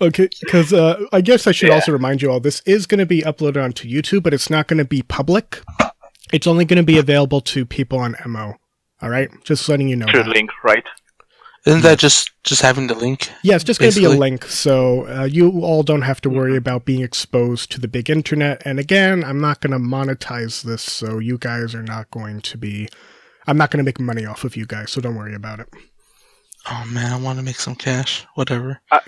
Okay, because I guess I should also remind you all, this is going to be uploaded onto YouTube, but it's not going to be public. It's only going to be available to people on MO. All right? Just letting you know Through that. link, right? Isn't that just having the link? Yeah, it's just going to be a basically? link, so you all don't have to worry about being exposed to the big internet. And again, I'm not going to monetize this, so you guys are not going to be... I'm not going to make money off of you guys, so don't worry about it. Oh man, I want to make some cash. Whatever. I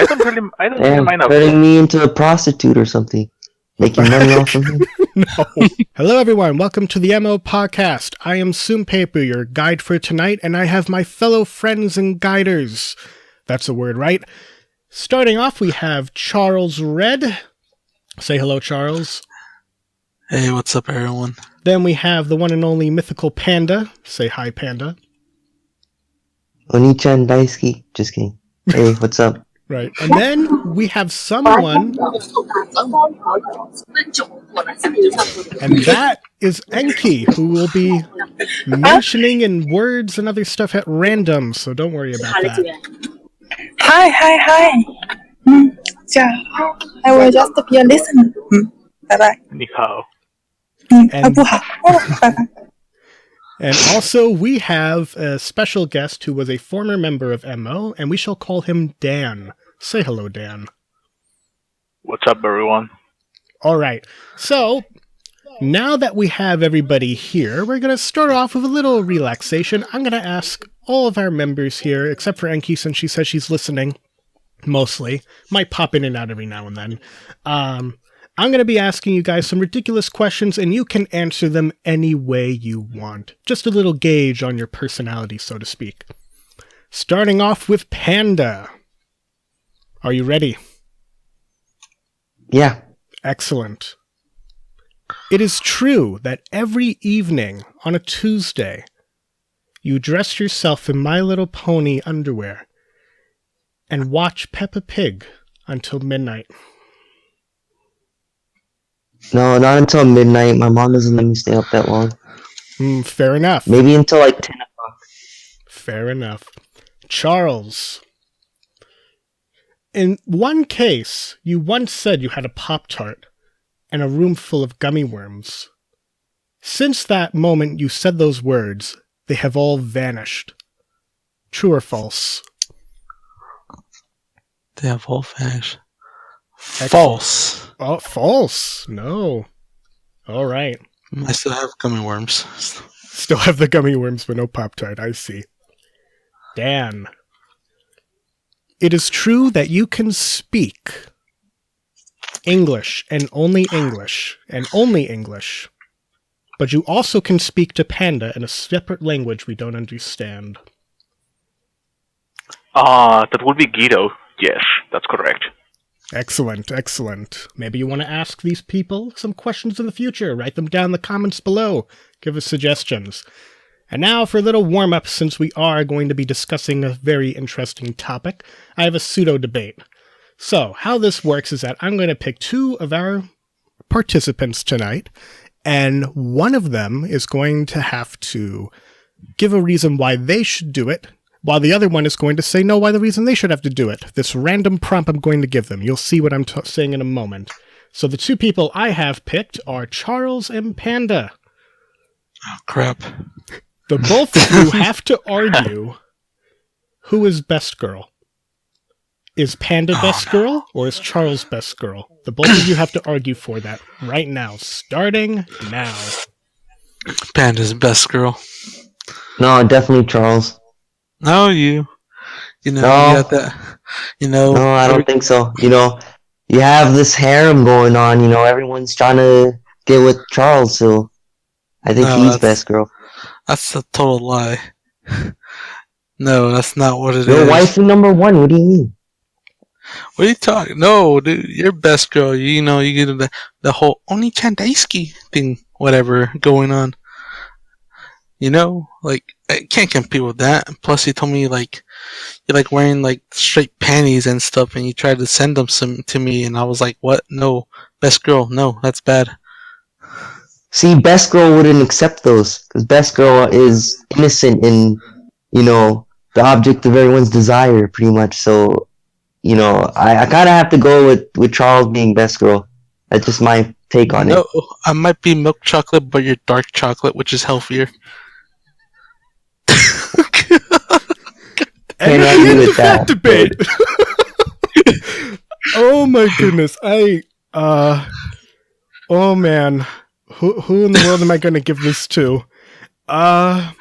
don't really Damn, mind. turning me into a prostitute or something. Making money off of me. No. Hello, everyone. Welcome to the MO Podcast. I am Tsunpaper, your guide for tonight, and I have my fellow friends and guiders. That's a word, right? Starting off, we have Charles Red. Say hello, Charles. Hey, what's up, everyone? Then we have the one and only mythical Panda. Say hi, Panda. Oni-chan Daisuke. Just kidding. Hey, what's up? Right. And then we have someone, and that is Enki, who will be mentioning in words and other stuff at random, so don't worry about that. Hi. I will just be a listener. Bye-bye. Ni hao. Bye-bye. And also, we have a special guest who was a former member of MO, and we shall call him Dan. Say hello, Dan. What's up, everyone? All right. So, now that we have everybody here, we're going to start off with a little relaxation. I'm going to ask all of our members here, except for Enki, since she says she's listening, mostly. Might pop in and out every now and then. I'm going to be asking you guys some ridiculous questions, and you can answer them any way you want. Just a little gauge on your personality, so to speak. Starting off with Panda. Are you ready? Yeah. Excellent. It is true that every evening on a Tuesday, you dress yourself in My Little Pony underwear and watch Peppa Pig until midnight. No, not until midnight. My mom doesn't let me stay up that long. Fair enough. Maybe until like 10 o'clock. Fair enough. Charles. In one case, you once said you had a Pop-Tart and a room full of gummy worms. Since that moment you said those words, they have all vanished. True or false? They have all vanished. False. Oh, false. No. All right. I still have gummy worms. Still have the gummy worms, but no Pop-Tart. I see. Dan. It is true that you can speak English, and only English, but you also can speak to Panda in a separate language we don't understand. That would be Guido. Yes, that's correct. Excellent. Maybe you want to ask these people some questions in the future. Write them down in the comments below. Give us suggestions. And now for a little warm-up, since we are going to be discussing a very interesting topic, I have a pseudo-debate. So, how this works is that I'm going to pick two of our participants tonight, and one of them is going to have to give a reason why they should do it, while the other one is going to say no, why the reason they should have to do it. This random prompt I'm going to give them. You'll see what I'm saying in a moment. So the two people I have picked are Charles and Panda. Oh, crap. The both of you have to argue who is best girl. Is Panda best girl or is Charles best girl? The both of you have to argue for that right now. Starting now. Panda's best girl. No, definitely Charles. No, you know, No. you got that. You know. No, I don't think so. You have this harem going on. Everyone's trying to get with Charles, so I think No, he's that's- best girl. That's a total lie. No, that's not what it Your is. wifey number one. What do you mean? What are you talking? No, dude, you're best girl. You know, you get the whole Oni-chan Daisuke thing, whatever, going on. You know, like, I can't compete with that. Plus, he told me, like, you're, like, wearing, like, straight panties and stuff, and you tried to send them some to me, and I was like, what? No. Best girl. No, that's bad. See, best girl wouldn't accept those, because best girl is innocent and, the object of everyone's desire, pretty much, so I kind of have to go with Charles being best girl. That's just my take on No, it. I might be milk chocolate, but you're dark chocolate, which is healthier. And Can't at the argue end with of that that. debate. Oh my goodness. Oh man. Who in the world am I going to give this to? I'm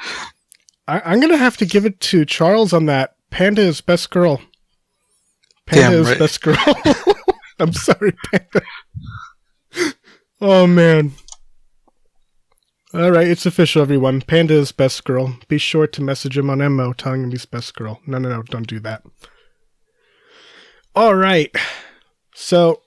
going to have to give it to Charles on that. Panda is best girl. Panda Damn is right. best girl. I'm sorry, Panda. Oh man. Alright, it's official, everyone. Panda is best girl. Be sure to message him on MO telling him he's best girl. No, don't do that. Alright. So,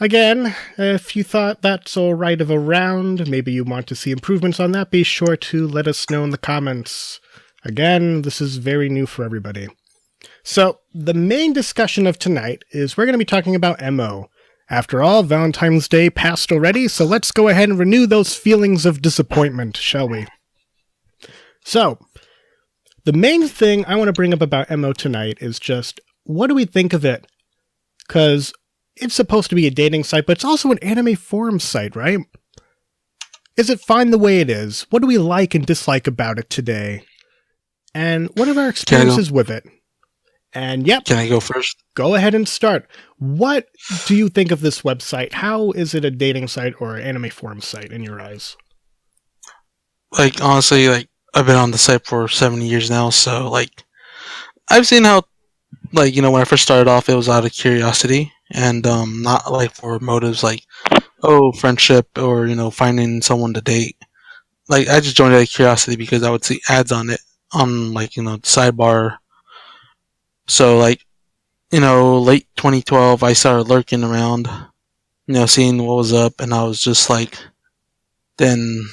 again, if you thought that's alright of a round, maybe you want to see improvements on that, be sure to let us know in the comments. Again, this is very new for everybody. So, the main discussion of tonight is we're going to be talking about MO. After all, Valentine's Day passed already, so let's go ahead and renew those feelings of disappointment, shall we? So, the main thing I want to bring up about MO tonight is just, what do we think of it? Because it's supposed to be a dating site, but it's also an anime forum site, right? Is it fine the way it is? What do we like and dislike about it today? And what are our experiences with it? And yep. Can I go first? Go ahead and start. What do you think of this website? How is it a dating site or an anime forum site in your eyes? Like, honestly, like, I've been on the site for 7 years now, so, like, I've seen how, like, when I first started off, it was out of curiosity, and, not, like, for motives like, oh, friendship, or, finding someone to date. Like, I just joined out of curiosity because I would see ads on it, on, like, the sidebar. So, like, late 2012, I started lurking around, seeing what was up, and I was just like, then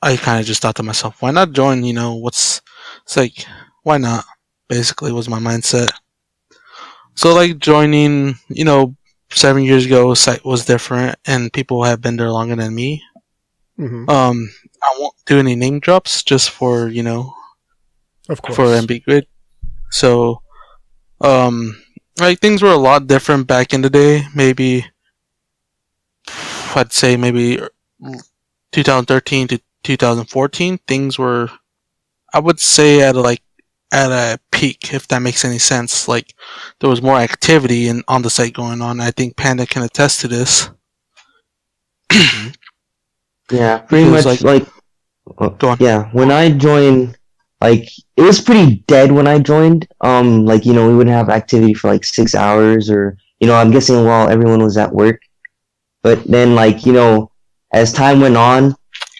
I kind of just thought to myself, why not join, it's like, why not, basically, was my mindset. So, like, joining, 7 years ago, site was different, and people have been there longer than me. Mm-hmm. I won't do any name drops, just for, Of course. for ambiguity. So, like, things were a lot different back in the day. Maybe I'd say maybe 2013 to 2014. Things were, I would say, at a peak, if that makes any sense. Like, there was more activity on the site going on. I think Panda can attest to this. Yeah, pretty Because, much go on. Yeah, when I joined, like, it was pretty dead when I joined. Like, we wouldn't have activity for like 6 hours, or I'm guessing while everyone was at work. But then, like, as time went on,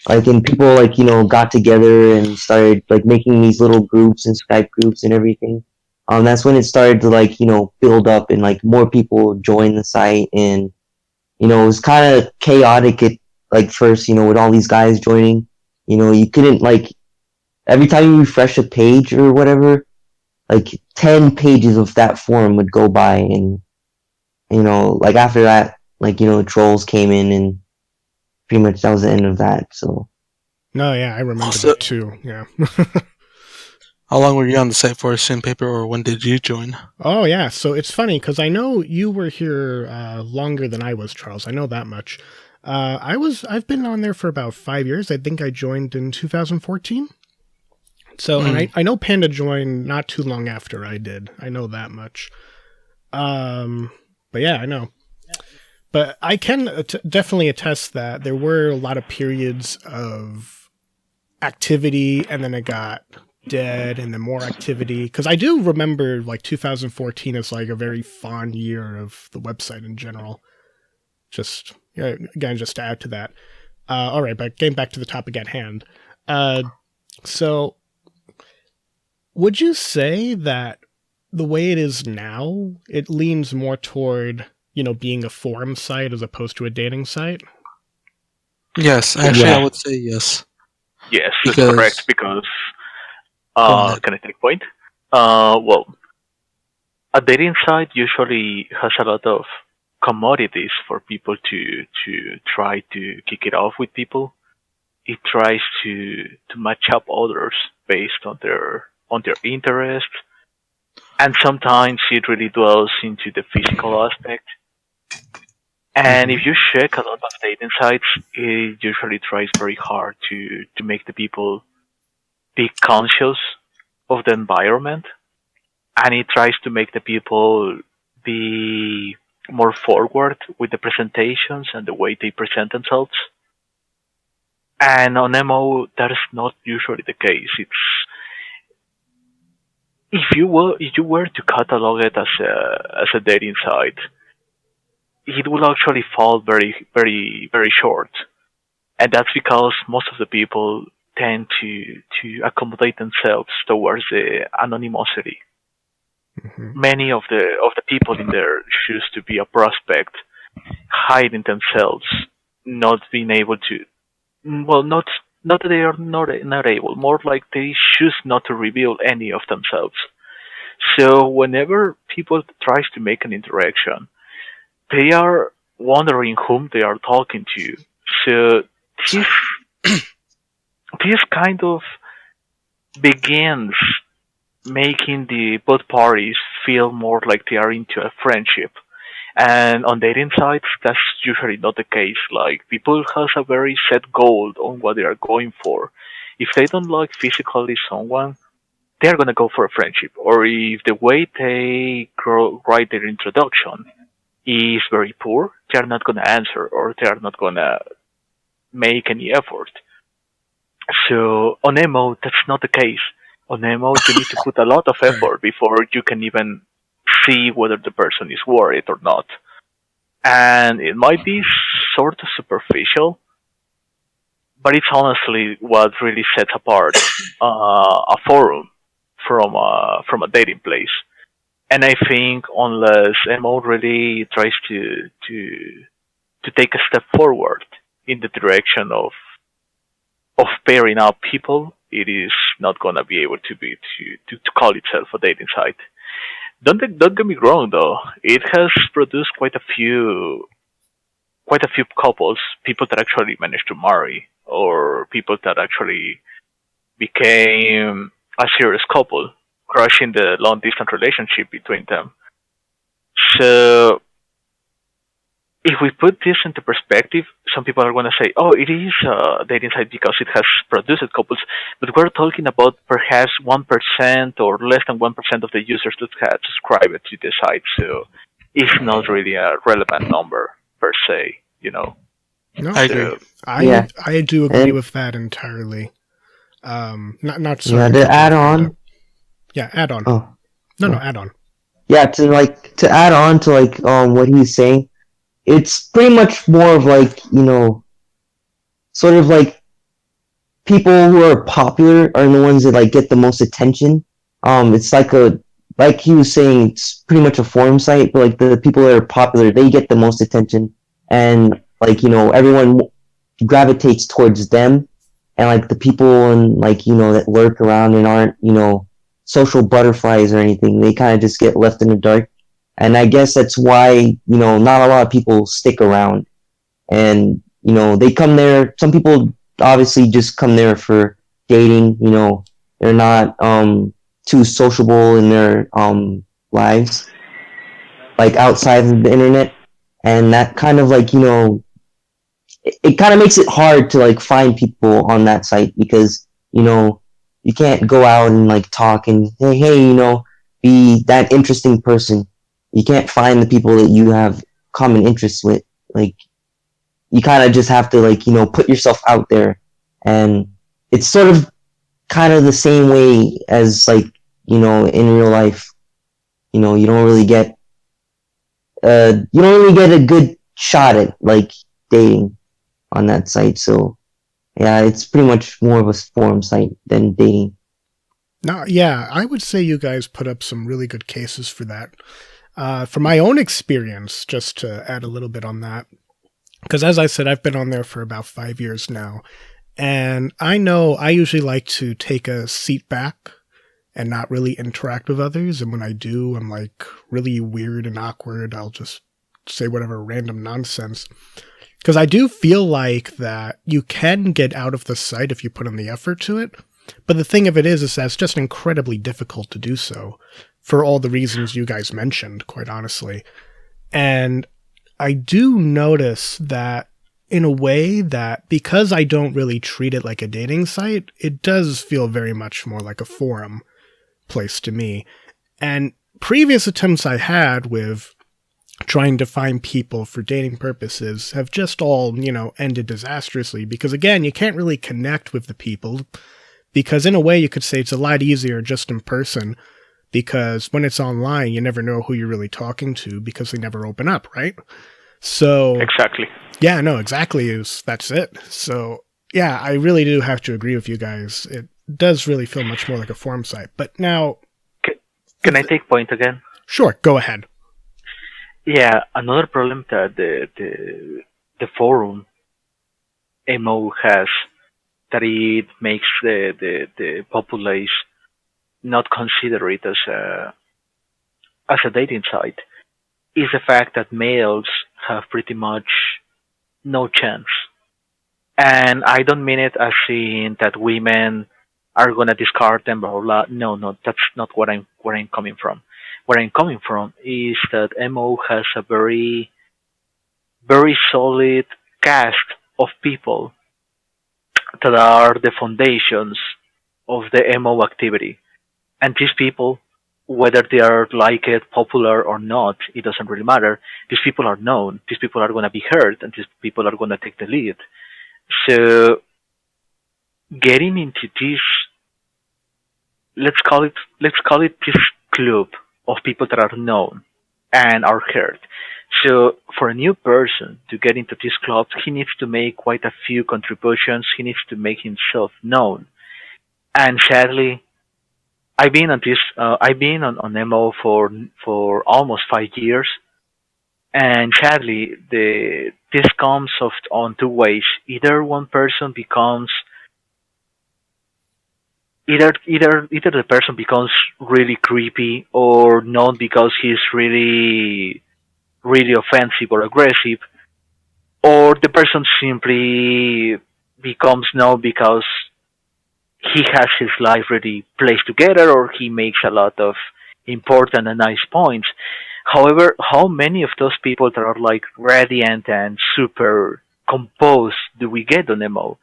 like, and people, like, got together and started like making these little groups and Skype groups and everything. That's when it started to, like, build up, and like more people joined the site, and it was kind of chaotic at like first, with all these guys joining. You couldn't, like, every time you refresh a page or whatever, like 10 pages of that forum would go by, and like after that, like, trolls came in, and pretty much that was the end of that. So No, yeah, I remember that too. Yeah. How long were you on the site for, Tsunpaper, or when did you join? Oh, yeah. So it's funny because I know you were here longer than I was, Charles. I know that much. I've been on there for about 5 years. I think I joined in 2014. So, and I know Panda joined not too long after I did. I know that much. But yeah, I know. But I can definitely attest that there were a lot of periods of activity, and then it got dead, and then more activity. Because I do remember, like, 2014 is like a very fond year of the website in general. Just, again, just to add to that. All right, but getting back to the topic at hand. So, would you say that the way it is now, it leans more toward, being a forum site as opposed to a dating site? Yes, actually, Yeah. I would say yes. Yes, that's Because- correct, because Go ahead. can I take point? Well, a dating site usually has a lot of commodities for people to try to kick it off with people. It tries to match up others based on their interest. and sometimes it really dwells into the physical aspect. And if you check a lot of dating sites, it usually tries very hard to make the people be conscious of the environment, and it tries to make the people be more forward with the presentations and the way they present themselves. And on MO, that is not usually the case. It's if you were to catalog it as a dating site, it will actually fall very, very, very short. And that's because most of the people tend to accommodate themselves towards the anonymity. Mm-hmm. Many of the people in there choose to be a prospect, hiding themselves, not being able to. Well, not that they are not able. More like they choose not to reveal any of themselves. So whenever people tries to make an interaction, they are wondering whom they are talking to. So this this kind of begins making the both parties feel more like they are into a friendship. And on dating sites, that's usually not the case. Like, people has a very set goal on what they are going for. If they don't like physically someone, they're gonna go for a friendship. Or if the way they write their introduction is very poor, they're not gonna answer, or they're not gonna make any effort. So on MO, that's not the case. On MO, you need to put a lot of effort before you can even see whether the person is worth it or not. And it might be sort of superficial, but it's honestly what really sets apart a forum from a dating place. And I think unless MO really tries to take a step forward in the direction of pairing up people, it is not gonna be able to call itself a dating site. Don't get me wrong though. It has produced quite a few couples, people that actually managed to marry, or people that actually became a serious couple, crushing the long distance relationship between them. So if we put this into perspective, some people are going to say, oh, it is a dating site because it has produced couples, but we're talking about perhaps 1% or less than 1% of the users that have subscribed to the site, so it's not really a relevant number per se, you know. No, I agree. I do agree with that entirely. Not sorry. Yeah, to add on. Yeah, add on. Oh. No, add on. Yeah, to add on to what he's saying, it's pretty much more of sort of like people who are popular are the ones that get the most attention. It's like he was saying, it's pretty much a forum site, but the people that are popular, they get the most attention, and everyone gravitates towards them, and the people and that lurk around and aren't social butterflies or anything, they kind of just get left in the dark. And I guess that's why, not a lot of people stick around. And, they come there. Some people obviously just come there for dating. They're not too sociable in their lives, outside of the internet. And that kind of it kind of makes it hard to find people on that site because, you can't go out and talk and hey, be that interesting person. You can't find the people that you have common interests with. You kind of just have to put yourself out there, and it's sort of kind of the same way as in real life. You don't really get a good shot at dating on that site. So yeah, it's pretty much more of a forum site than dating. No, yeah, I would say you guys put up some really good cases for that. From my own experience, just to add a little bit on that, because as I said, I've been on there for about 5 years now, and I know I usually like to take a seat back and not really interact with others, and when I do, I'm really weird and awkward. I'll just say whatever random nonsense. Because I do feel that you can get out of the site if you put in the effort to it, but the thing of it is that it's just incredibly difficult to do so. for all the reasons you guys mentioned, quite honestly. And I do notice that in a way that because I don't really treat it like a dating site, it does feel very much more like a forum place to me. And previous attempts I had with trying to find people for dating purposes have just all, ended disastrously because, again, you can't really connect with the people because in a way you could say it's a lot easier just in person because when it's online, you never know who you're really talking to because they never open up, right? So Exactly. yeah, no, exactly. That's it. So yeah, I really do have to agree with you guys. It does really feel much more like a forum site. But now, can I take point again? Sure, go ahead. Yeah, another problem that the forum MO has that it makes the populace not consider it as a dating site is the fact that males have pretty much no chance. And I don't mean it as in that women are gonna discard them, blah blah blah. No, that's not where I'm coming from. Where I'm coming from is that MO has a very, very solid cast of people that are the foundations of the MO activity. And these people, whether they are like it, popular or not, it doesn't really matter. These people are known. These people are going to be heard, and these people are going to take the lead. So, getting into this, let's call it this club of people that are known and are heard. So, for a new person to get into this club, he needs to make quite a few contributions. He needs to make himself known. And sadly, I've been on this. I've been on MO for almost 5 years, and sadly, this comes on two ways. Either one person becomes either the person becomes really creepy or known because he's really really offensive or aggressive, or the person simply becomes known because he has his life really placed together or he makes a lot of important and nice points. However, how many of those people that are like radiant and super composed do we get on MO?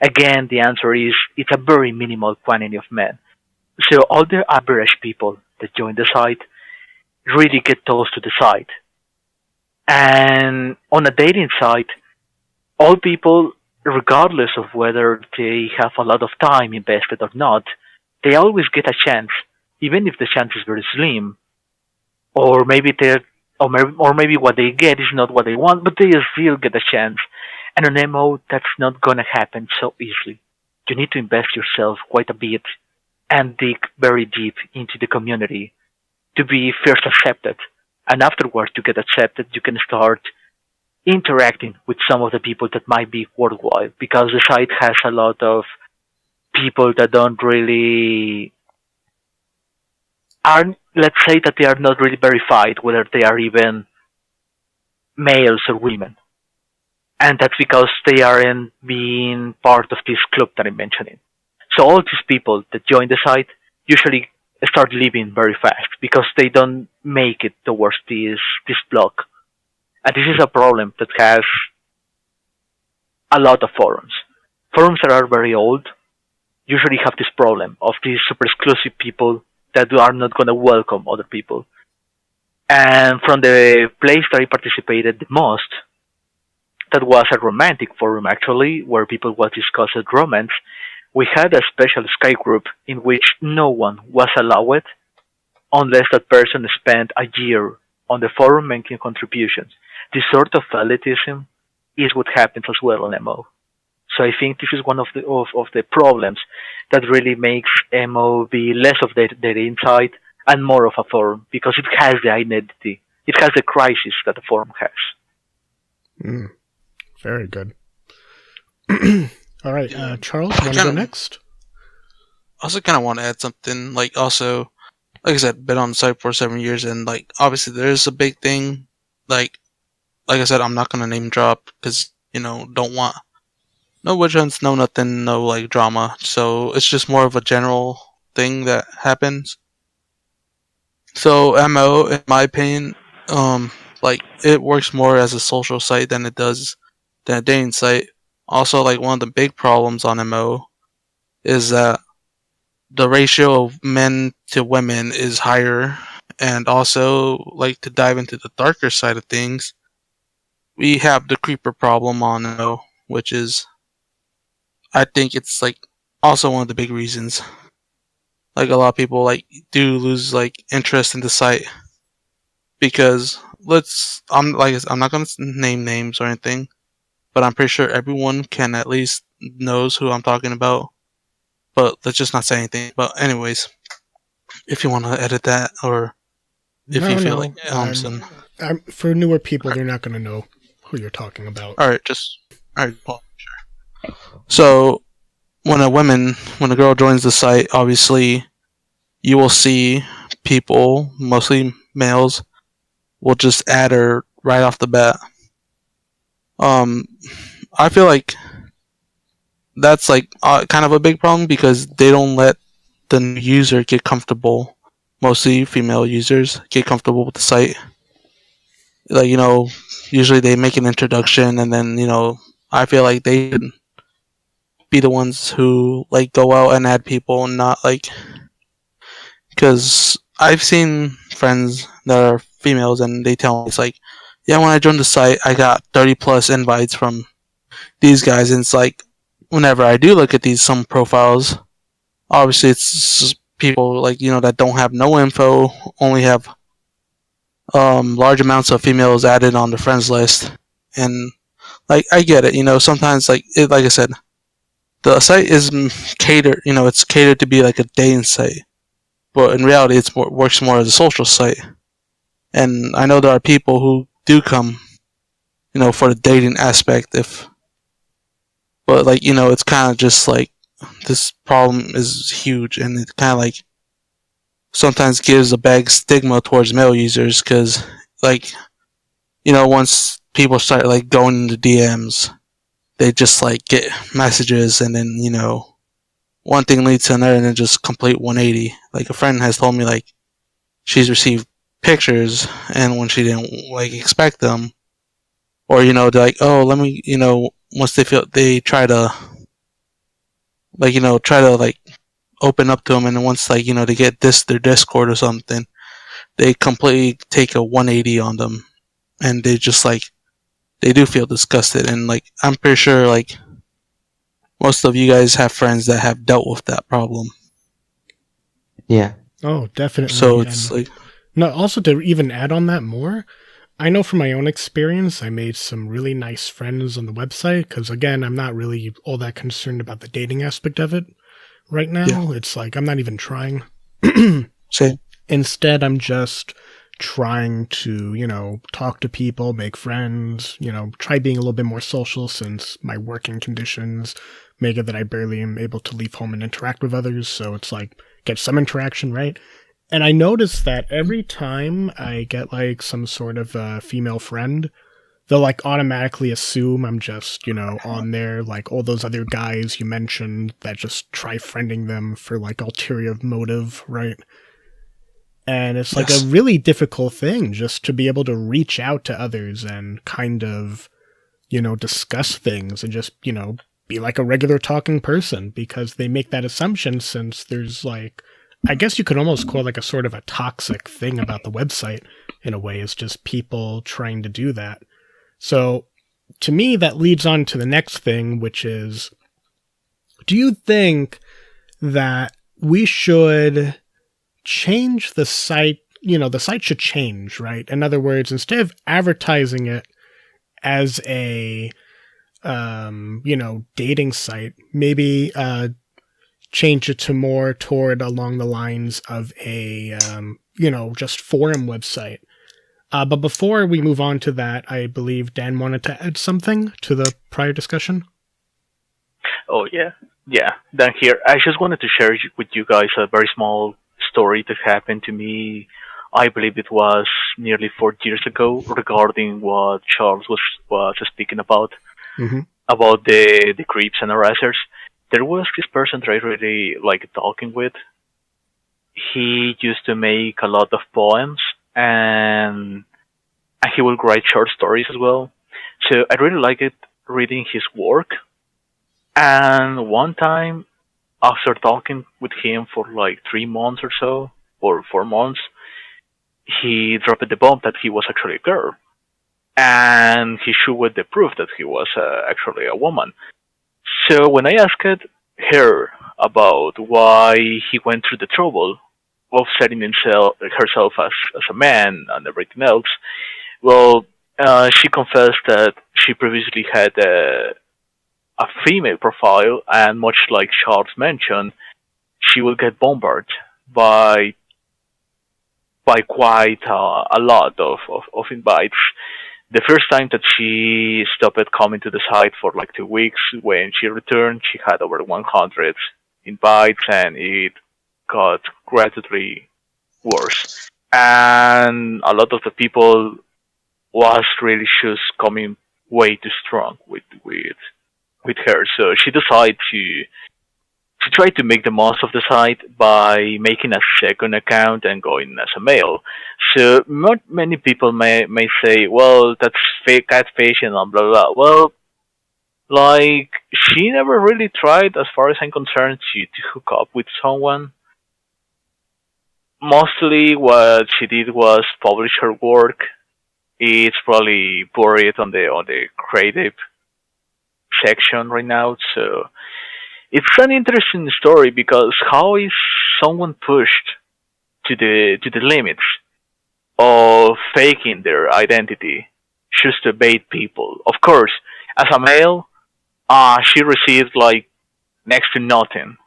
Again, the answer is it's a very minimal quantity of men. So all the average people that join the site really get close to the site. And on a dating site, all people, regardless of whether they have a lot of time invested or not, they always get a chance, even if the chance is very slim, or maybe maybe what they get is not what they want, but they still get a chance. And on MO, that's not gonna happen so easily. You need to invest yourself quite a bit and dig very deep into the community to be first accepted. And afterwards, to get accepted, you can start interacting with some of the people that might be worthwhile, because the site has a lot of people that don't really are, let's say that they are not really verified, whether they are even males or women. And that's because they aren't being part of this club that I'm mentioning. So all these people that join the site usually start leaving very fast because they don't make it towards this block. And this is a problem that has a lot of forums. Forums that are very old usually have this problem of these super exclusive people that are not going to welcome other people. And from the place that I participated the most, that was a romantic forum actually, where people would discuss romance, we had a special Skype group in which no one was allowed unless that person spent a year on the forum making contributions. This sort of elitism is what happens as well on MO. So I think this is one of the problems that really makes MO be less of the inside and more of a forum, because it has the identity. It has the crisis that the forum has. Very good. All right, Charles, you want to go next? I also kind of want to add something. Like I said, been on the site for 7 years, and like obviously there's a big thing. Like I said, I'm not gonna name drop because don't want no witch hunts, no nothing, no like drama. So it's just more of a general thing that happens. So MO, in my opinion, like it works more as a social site than a dating site. Also, like one of the big problems on MO is that the ratio of men to women is higher, and also like to dive into the darker side of things, we have the creeper problem on MO, which is I think it's like also one of the big reasons. Like a lot of people like do lose like interest in the site because I'm not gonna name names or anything, but I'm pretty sure everyone can at least knows who I'm talking about. But let's just not say anything. But anyways, if you want to edit that or if you feel like some. For newer people, they're not going to know who you're talking about. All right, Paul. Sure. So when a girl joins the site, obviously you will see people, mostly males, will just add her right off the bat. I feel like that's like kind of a big problem because they don't let the new user get comfortable. Mostly female users get comfortable with the site. Like usually they make an introduction and then I feel like they should be the ones who like go out and add people, and not like because I've seen friends that are females and they tell me it's like, yeah, when I joined the site, I got 30 plus invites from these guys, and it's like whenever I do look at some profiles, obviously it's people like that don't have no info, only have large amounts of females added on the friends list, and like I get it, sometimes like I said, the site is catered, it's catered to be like a dating site, but in reality, works more as a social site, and I know there are people who do come, for the dating aspect, but like it's kind of just like this problem is huge, and it kind of like sometimes gives a bad stigma towards male users because like once people start like going into DMs, they just like get messages, and then one thing leads to another, and then just complete 180. Like a friend has told me like she's received pictures, and when she didn't like expect them, or they're like, oh, let me once they try to like open up to them, and once like they get their Discord or something, they completely take a 180 on them, and they just like they do feel disgusted, and like I'm pretty sure like most of you guys have friends that have dealt with that problem. Yeah. Oh, definitely. So it's like no. Also, to even add on that more, I know from my own experience, I made some really nice friends on the website because, again, I'm not really all that concerned about the dating aspect of it right now. Yeah. It's like I'm not even trying. Same. Instead, I'm just trying to, talk to people, make friends, try being a little bit more social since my working conditions make it that I barely am able to leave home and interact with others. So it's like get some interaction, right? And I noticed that every time I get like some sort of female friend, they'll like automatically assume I'm just, on there like all those other guys you mentioned that just try friending them for like ulterior motive, right? And it's like a really difficult thing just to be able to reach out to others and kind of, discuss things and just, be like a regular talking person because they make that assumption since there's like, I guess you could almost call it like a sort of a toxic thing about the website in a way. It's just people trying to do that. So to me, that leads on to the next thing, which is, do you think that we should change the site? The site should change, right? In other words, instead of advertising it as a, dating site, maybe, change it to more toward along the lines of a, just forum website. But before we move on to that, I believe Dan wanted to add something to the prior discussion. Oh, yeah. Yeah, Dan here. I just wanted to share with you guys a very small story that happened to me. I believe it was nearly 4 years ago regarding what Charles was speaking about, about the creeps and harassers. There was this person that I really like talking with. he used to make a lot of poems, and he will write short stories as well. So I really like it reading his work. And one time, after talking with him for like 3 months or so, or 4 months, he dropped the bomb that he was actually a girl, and he showed the proof that he was actually a woman. So when I asked her about why he went through the trouble of setting herself as a man and everything else, well, she confessed that she previously had a female profile, and much like Charles mentioned, she will get bombarded by quite a lot of invites. The first time that she stopped coming to the site for like 2 weeks, when she returned, she had over 100 invites, and it got gradually worse. And a lot of the people was really just coming way too strong with her. So she decided to try to make the most of the site by making a second account and going as a male. So not many people may say, well, that's fake catfishing and blah blah. Well, like, she never really tried, as far as I'm concerned, to hook up with someone. Mostly what she did was publish her work. It's probably buried on the creative section right now. So it's an interesting story, because how is someone pushed to the limits of faking their identity just to bait people? Of course, as a male, she received like next to nothing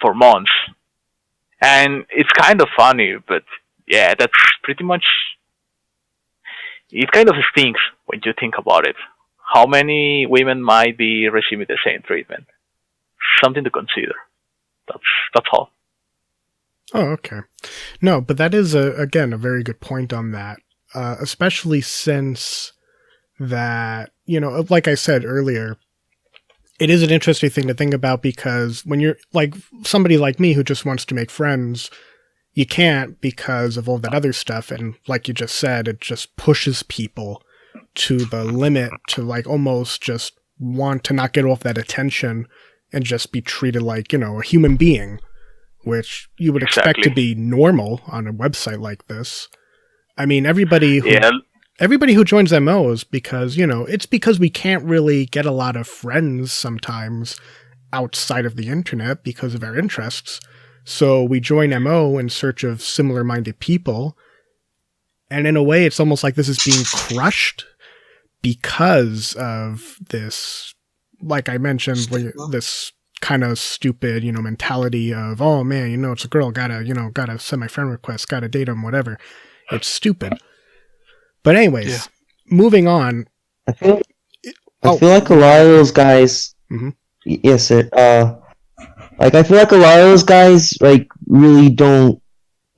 for months, and it's kind of funny. But yeah, that's pretty much. It kind of stinks when you think about it. How many women might be receiving the same treatment? Something to consider. That's all. Oh, okay. No, but that is, again, a very good point on that. Especially since that, like I said earlier, it is an interesting thing to think about, because when you're like somebody like me who just wants to make friends, you can't because of all that other stuff. And like you just said, it just pushes people to the limit to like almost just want to not get off that attention and just be treated like, a human being, which you would expect to be normal on a website like this. I mean, everybody who joins MO is because, it's because we can't really get a lot of friends sometimes outside of the internet because of our interests. So we join MO in search of similar-minded people, and in a way, it's almost like this is being crushed because of this, like I mentioned, this kind of stupid, mentality of, oh man, it's a girl, gotta send my friend request, gotta date him, whatever. It's stupid. But anyways, moving on. I feel like a lot of those guys. Mm-hmm. Yes, sir. Like, I feel like a lot of those guys, like, really don't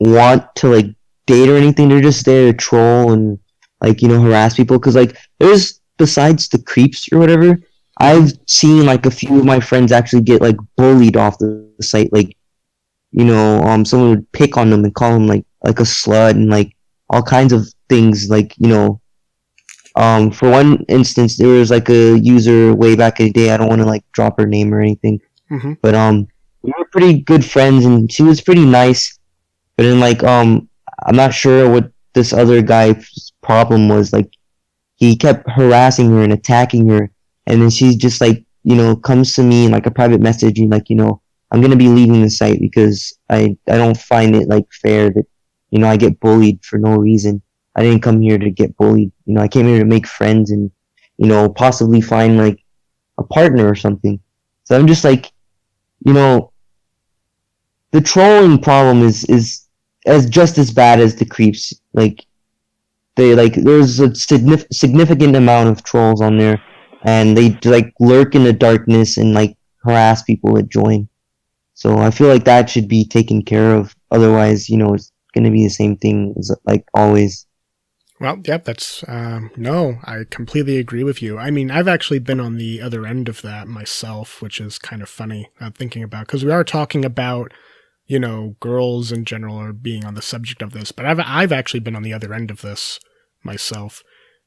want to, like, date or anything. They're just there to troll and, like, harass people. Because, like, besides the creeps or whatever, I've seen, like, a few of my friends actually get, like, bullied off the site. Like, someone would pick on them and call them, like a slut and, like, all kinds of things. Like, for one instance, there was, like, a user way back in the day. I don't want to, like, drop her name or anything. Mm-hmm. But we were pretty good friends, and she was pretty nice. But then, like, I'm not sure what this other guy's problem was. Like, he kept harassing her and attacking her, and then she just, like, comes to me in, like, a private message and, like, I'm gonna be leaving the site because I don't find it, like, fair that I get bullied for no reason. I didn't come here to get bullied. I came here to make friends and possibly find, like, a partner or something. So I'm just like, the trolling problem is just as bad as the creeps. Like, there's a significant amount of trolls on there, and they, like, lurk in the darkness and, like, harass people that join. So I feel like that should be taken care of. Otherwise, it's going to be the same thing as, like, always. Well, yep, that's, no, I completely agree with you. I mean, I've actually been on the other end of that myself, which is kind of funny thinking about, because we are talking about girls in general are being on the subject of this, but I've actually been on the other end of this myself,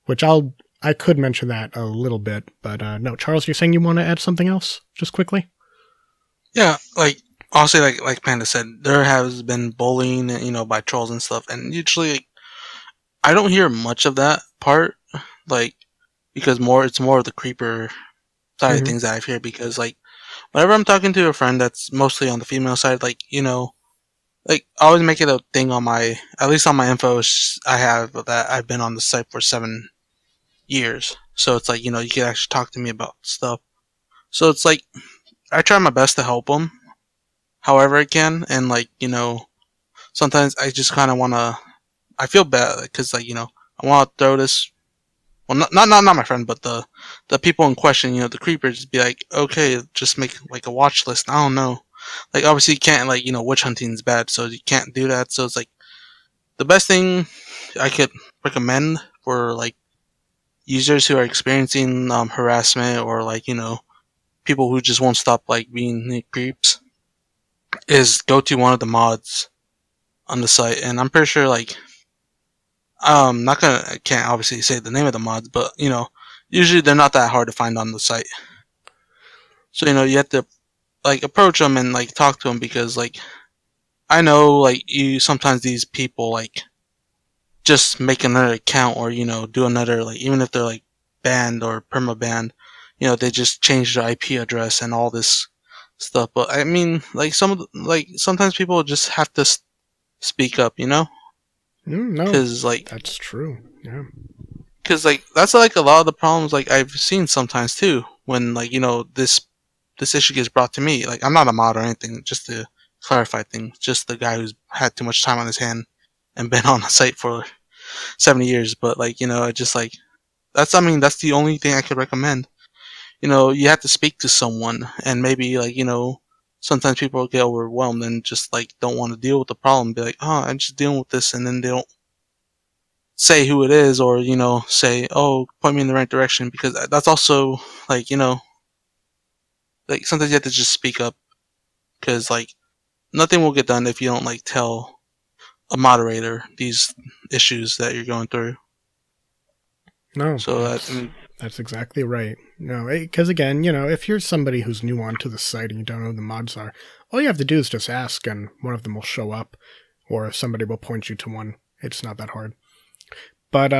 which I could mention that a little bit, but no, Charles, you're saying you want to add something else, just quickly? Yeah, like honestly, like Panda said, there has been bullying, by trolls and stuff, and usually I don't hear much of that part, like because it's more of the creeper side of Mhm. things that I've heard. Because like whenever I'm talking to a friend that's mostly on the female side, like like I always make it a thing on at least on my info. I have that I've been on the site for 7 years, so it's like you can actually talk to me about stuff. So it's like I try my best to help them, however I can, and like sometimes I just kind of want to. I feel bad because like I want to throw this. Well, not my friend, but the people in question, the creepers, just be like, okay, just make like a watch list. I don't know, like obviously you can't like witch hunting is bad, so you can't do that. So it's like the best thing I could recommend for like users who are experiencing harassment or like people who just won't stop like being creeps is go to one of the mods on the site, and I'm pretty sure like I can't obviously say the name of the mods, but usually they're not that hard to find on the site. So you have to like approach them and like talk to them because like I know like sometimes these people like just make another account or do another like even if they're like banned or perma banned, they just change their IP address and all this stuff. But I mean like sometimes people just have to speak up, No, because like that's true. Yeah. because like that's like a lot of the problems like I've seen sometimes too when like this issue gets brought to me. Like I'm not a mod or anything, just to clarify things. Just the guy who's had too much time on his hand and been on the site for 70 years. But like I just like that's that's the only thing I could recommend. You have to speak to someone, and maybe like sometimes people get overwhelmed and just like don't want to deal with the problem. Be like, oh, I'm just dealing with this, and then they don't say who it is or say, oh, point me in the right direction, because that's also like like sometimes you have to just speak up because like nothing will get done if you don't like tell a moderator these issues that you're going through. No, So that's exactly right. No, because again, if you're somebody who's new onto the site and you don't know who the mods are, all you have to do is just ask and one of them will show up, or somebody will point you to one. It's not that hard. But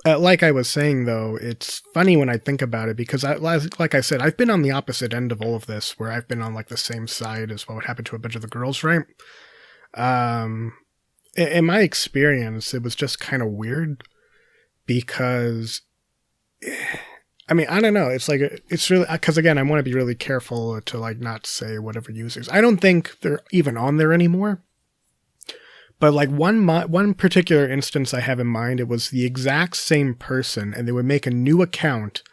like I was saying though, it's funny when I think about it because like I said, I've been on the opposite end of all of this, where I've been on like the same side as what happened to a bunch of the girls, right? In my experience, it was just kind of weird because, I mean, I don't know. It's like it's really because again, I want to be really careful to like not say whatever users. I don't think they're even on there anymore. But like one particular instance I have in mind, it was the exact same person, and they would make a new account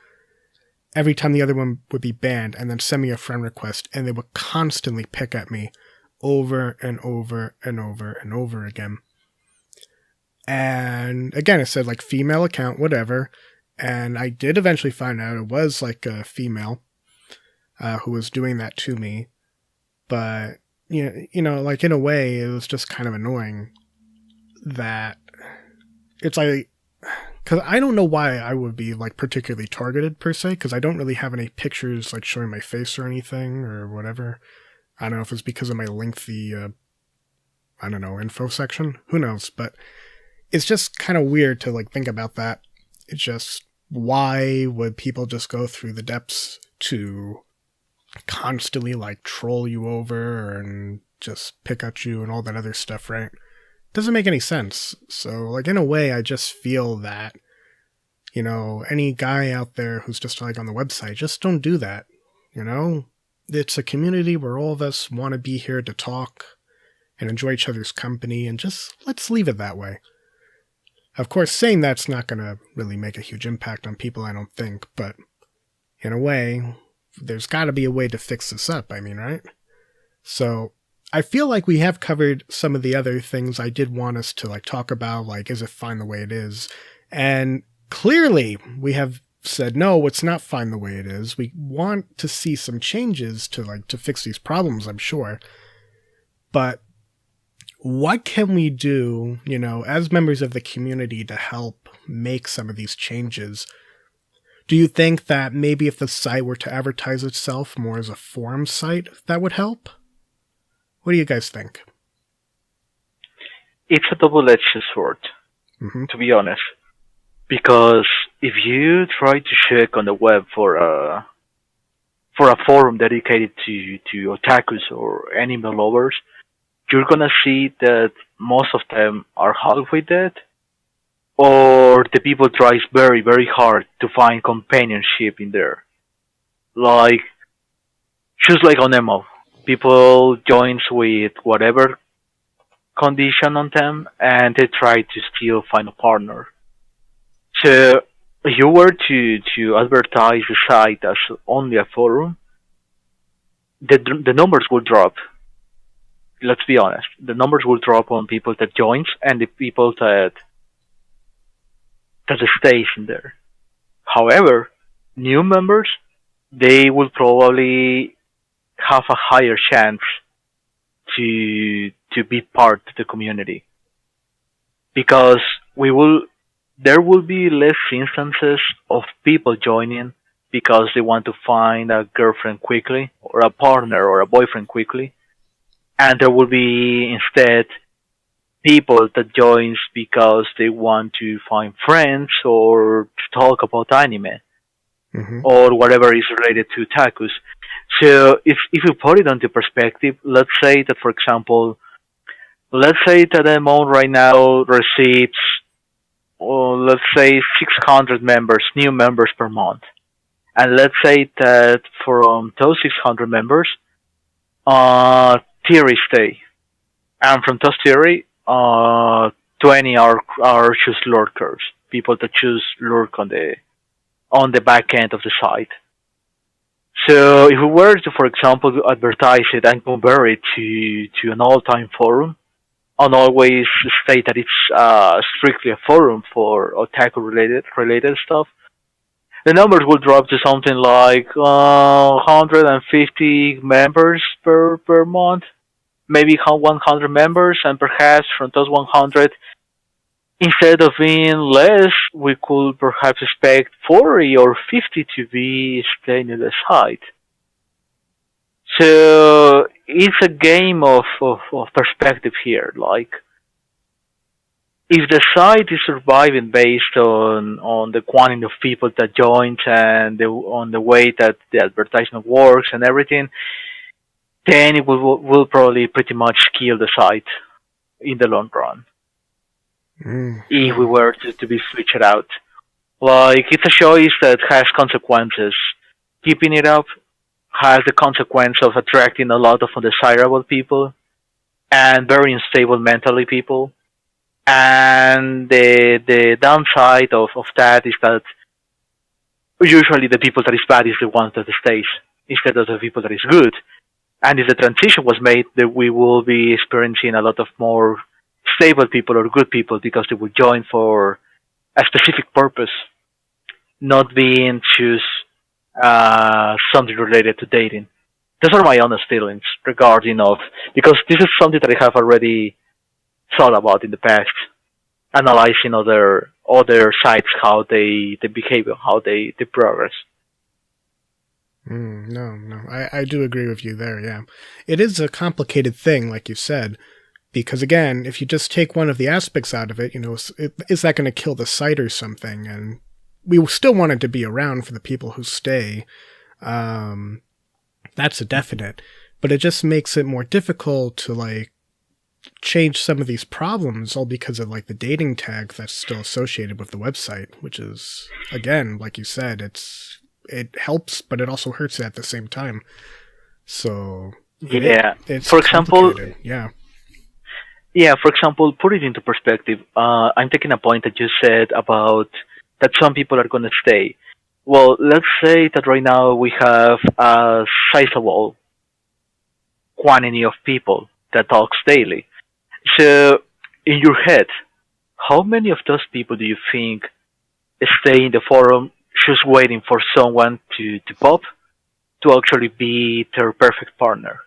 every time the other one would be banned, and then send me a friend request, and they would constantly pick at me over and over and over and over again. And again, it said like female account, whatever. And I did eventually find out it was like a female who was doing that to me. But like in a way, it was just kind of annoying that it's like, because I don't know why I would be like particularly targeted per se, because I don't really have any pictures like showing my face or anything or whatever. I don't know if it's because of my lengthy, info section. Who knows? But it's just kind of weird to like think about that. It's just, why would people just go through the depths to constantly like troll you over and just pick at you and all that other stuff, right? Doesn't make any sense. So like in a way, I just feel that any guy out there who's just like on the website, just don't do that. It's a community where all of us want to be here to talk and enjoy each other's company, and just let's leave it that way. Of course, saying that's not going to really make a huge impact on people, I don't think, but in a way, there's got to be a way to fix this up, I mean, right? So I feel like we have covered some of the other things I did want us to like talk about, like, is it fine the way it is? And clearly we have said, no, it's not fine the way it is. We want to see some changes to fix these problems, I'm sure. But what can we do, as members of the community to help make some of these changes? Do you think that maybe if the site were to advertise itself more as a forum site, that would help? What do you guys think? It's a double-edged sword, to be honest. Because if you try to check on the web for a forum dedicated to otakus or anime lovers, you're gonna see that most of them are halfway dead, or the people tries very, very hard to find companionship in there. Like, just like on MMO, people joins with whatever condition on them, and they try to still find a partner. So, if you were to advertise the site as only a forum, the numbers will drop. Let's be honest. The numbers will drop on people that joins and the people that stays in there. However, new members, they will probably have a higher chance to be part of the community. Because there will be less instances of people joining because they want to find a girlfriend quickly, or a partner or a boyfriend quickly. And there will be instead people that joins because they want to find friends or to talk about anime or whatever is related to otakus. So if you put it into perspective, let's say that, for example, MMO right now receives, let's say 600 members, new members per month. And let's say that from those 600 members, theory stay. And from those theory, 20 are just lurkers, people that choose lurk on the back end of the site. So if we were to, for example, advertise it and compare it to an all-time forum, and always state that it's strictly a forum for otaku-related stuff, the numbers will drop to something like 150 members per month, maybe 100 members, and perhaps from those 100, instead of being less, we could perhaps expect 40 or 50 to be staying in the site. So it's a game of perspective here. Like, if the site is surviving based on the quantity of people that joins and on the way that the advertisement works and everything, then it will probably pretty much kill the site in the long run. If we were to be switched out. Like, it's a choice that has consequences. Keeping it up has the consequence of attracting a lot of undesirable people and very unstable mentally people. And the downside of that is that usually the people that is bad is the ones that stays instead of the people that is good. And if the transition was made, that we will be experiencing a lot of more stable people or good people because they will join for a specific purpose, not being choose something related to dating. Those are my honest feelings regarding because this is something that I have already thought about in the past, analyzing other sites, how they behave, how they progress. No, I do agree with you there, yeah. It is a complicated thing, like you said, because again, if you just take one of the aspects out of it, is that going to kill the site or something? And we still want it to be around for the people who stay. That's a definite. But it just makes it more difficult to, change some of these problems, all because of, the dating tag that's still associated with the website, which is, again, like you said, it helps, but it also hurts at the same time. So, it's for example, yeah, for example, put it into perspective. I'm taking a point that you said about that some people are going to stay. Well, let's say that right now we have a sizable quantity of people that talks daily. So, in your head, how many of those people do you think stay in the forum just waiting for someone to pop to actually be their perfect partner?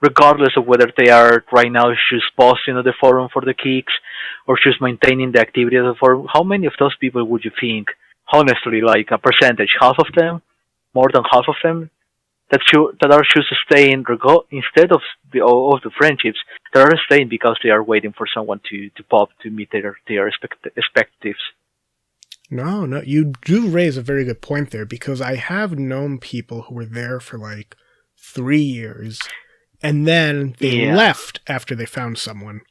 regardless of whether they are right now just posting on the forum for the kicks or just maintaining the activity of the forum. How many of those people would you think, honestly, like a percentage, half of them, more than half of them, that are just staying instead of the friendships, that are staying because they are waiting for someone to pop to meet their expectations. No, you do raise a very good point there, because I have known people who were there for like 3 years, and then they left after they found someone.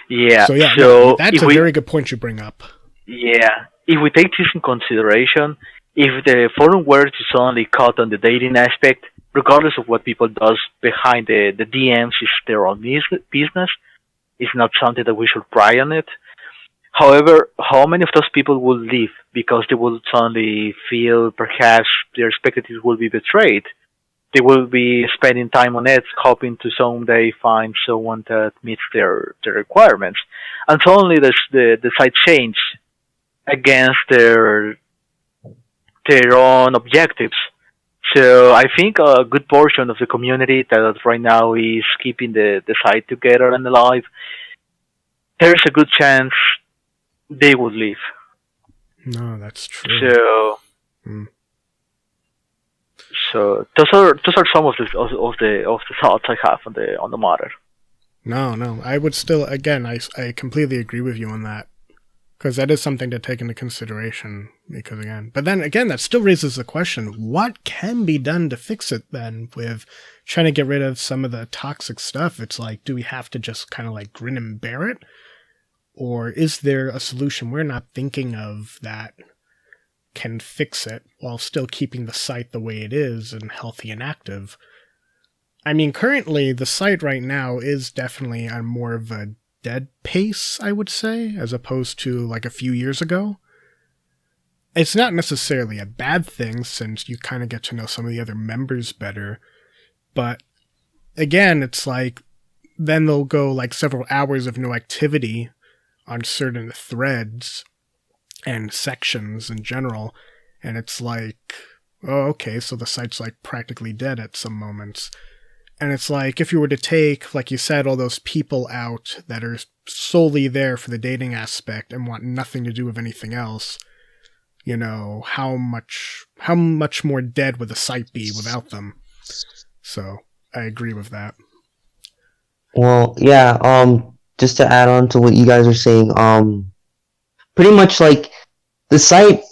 Yeah. So yeah, that's a very good point you bring up. Yeah. If we take this in consideration, if the forum were to suddenly cut on the dating aspect, regardless of what people does behind the DMs, is their own business. It's not something that we should pry on it. However, how many of those people will leave because they will suddenly feel perhaps their expectations will be betrayed? They will be spending time on it, hoping to someday find someone that meets their requirements. And suddenly the site change against their own objectives. So I think a good portion of the community that right now is keeping the site together and alive, there's a good chance they would leave. No, that's true. So those are some of the thoughts I have on the matter. No, I would still, again, I completely agree with you on that, because that is something to take into consideration. But then again, that still raises the question: what can be done to fix it? Then, with trying to get rid of some of the toxic stuff, it's like, do we have to just kind of like grin and bear it? Or is there a solution we're not thinking of that can fix it while still keeping the site the way it is and healthy and active? I mean, currently, the site right now is definitely on more of a dead pace, I would say, as opposed to like a few years ago. It's not necessarily a bad thing, since you kind of get to know some of the other members better. But again, it's like, then they'll go like several hours of no activity on certain threads and sections in general, and it's like, oh, okay, so the site's like practically dead at some moments. And it's like, if you were to take, like you said, all those people out that are solely there for the dating aspect and want nothing to do with anything else, you know, how much more dead would the site be without them? So I agree with that. Well, yeah, just to add on to what you guys are saying, pretty much like the site,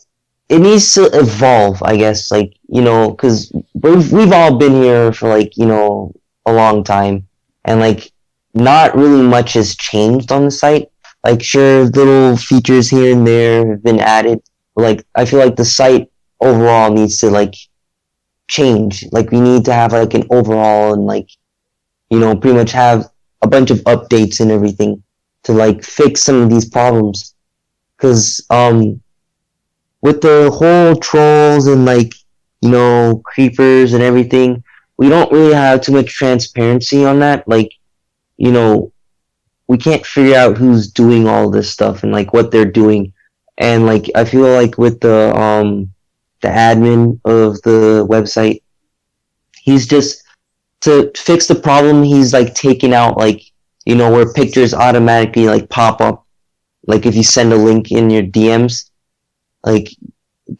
it needs to evolve, I guess, like, you know, because we've all been here for like, you know, a long time, and like not really much has changed on the site. Like, sure, little features here and there have been added, but like I feel like the site overall needs to like change. Like, we need to have like an overall, and like, you know, pretty much have a bunch of updates and everything to like fix some of these problems. Because with the whole trolls and like, you know, creepers and everything, we don't really have too much transparency on that. Like, you know, we can't figure out who's doing all this stuff and like what they're doing. And like, I feel like with the admin of the website, he's just, to fix the problem, he's like taking out like, you know, where pictures automatically like pop up, like if you send a link in your DMs, like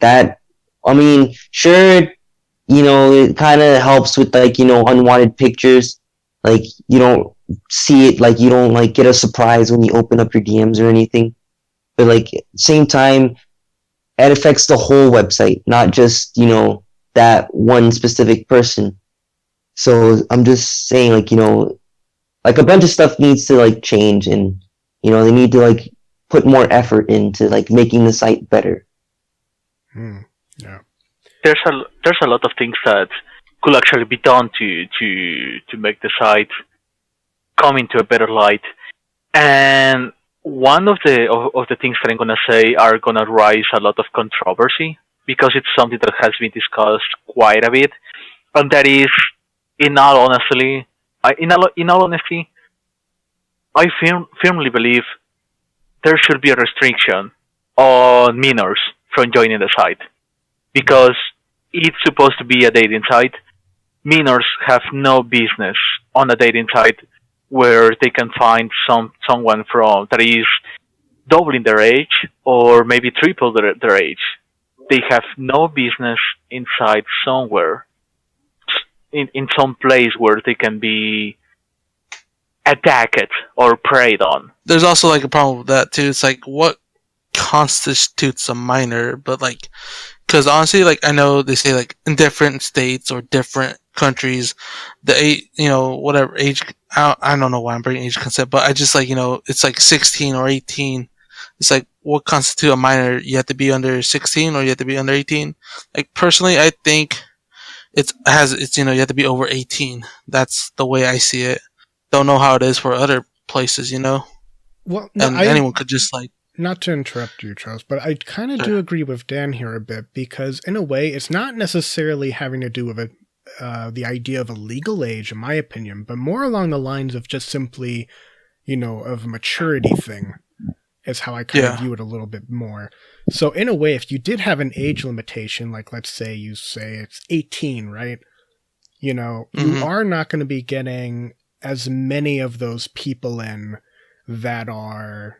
that. I mean, sure, you know, it kind of helps with like, you know, unwanted pictures. Like, you don't see it, like you don't like get a surprise when you open up your DMs or anything. But like at the same time, it affects the whole website, not just, you know, that one specific person. So I'm just saying, like, you know, like a bunch of stuff needs to like change, and, you know, they need to like put more effort into like making the site better. Yeah. There's a lot of things that could actually be done to make the site come into a better light. And one of the things that I'm gonna say are gonna raise a lot of controversy, because it's something that has been discussed quite a bit, and that is, in all honesty, I firmly believe there should be a restriction on minors from joining the site, because it's supposed to be a dating site. minors have no business on a dating site where they can find someone from that is doubling their age or maybe triple their age. They have no business inside somewhere in some place where they can be attacked or preyed on. There's also like a problem with that too. It's like what constitutes a minor, but like, because honestly, like I know they say like in different states or different countries, the whatever age. I don't know why I'm bringing age concept, but I just like it's like 16 or 18. It's like what constitutes a minor? You have to be under 16 or you have to be under 18. Like personally, I think it's you have to be over 18. That's the way I see it. Don't know how it is for other places, Well, no, and anyone could just like. Not to interrupt you, Charles, but I kind of do agree with Dan here a bit, because in a way, it's not necessarily having to do with the idea of a legal age, in my opinion, but more along the lines of just simply, of a maturity thing, is how I kind of view it a little bit more. So in a way, if you did have an age limitation, like let's say you say it's 18, right? You are not going to be getting as many of those people in that are,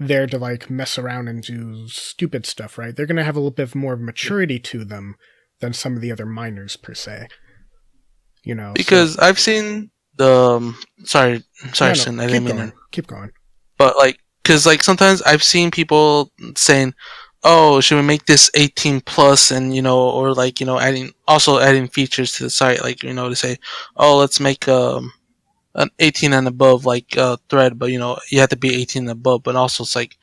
there to like mess around and do stupid stuff, right? They're going to have a little bit more of maturity to them than some of the other minors per se. Because I've seen the sorry, Sin, I didn't mean to. Keep going. But like, because like sometimes I've seen people saying, "Oh, should we make this 18 plus?" And or like adding features to the site, like to say, "Oh, let's make an 18 and above like thread," but you have to be 18 and above. But also it's like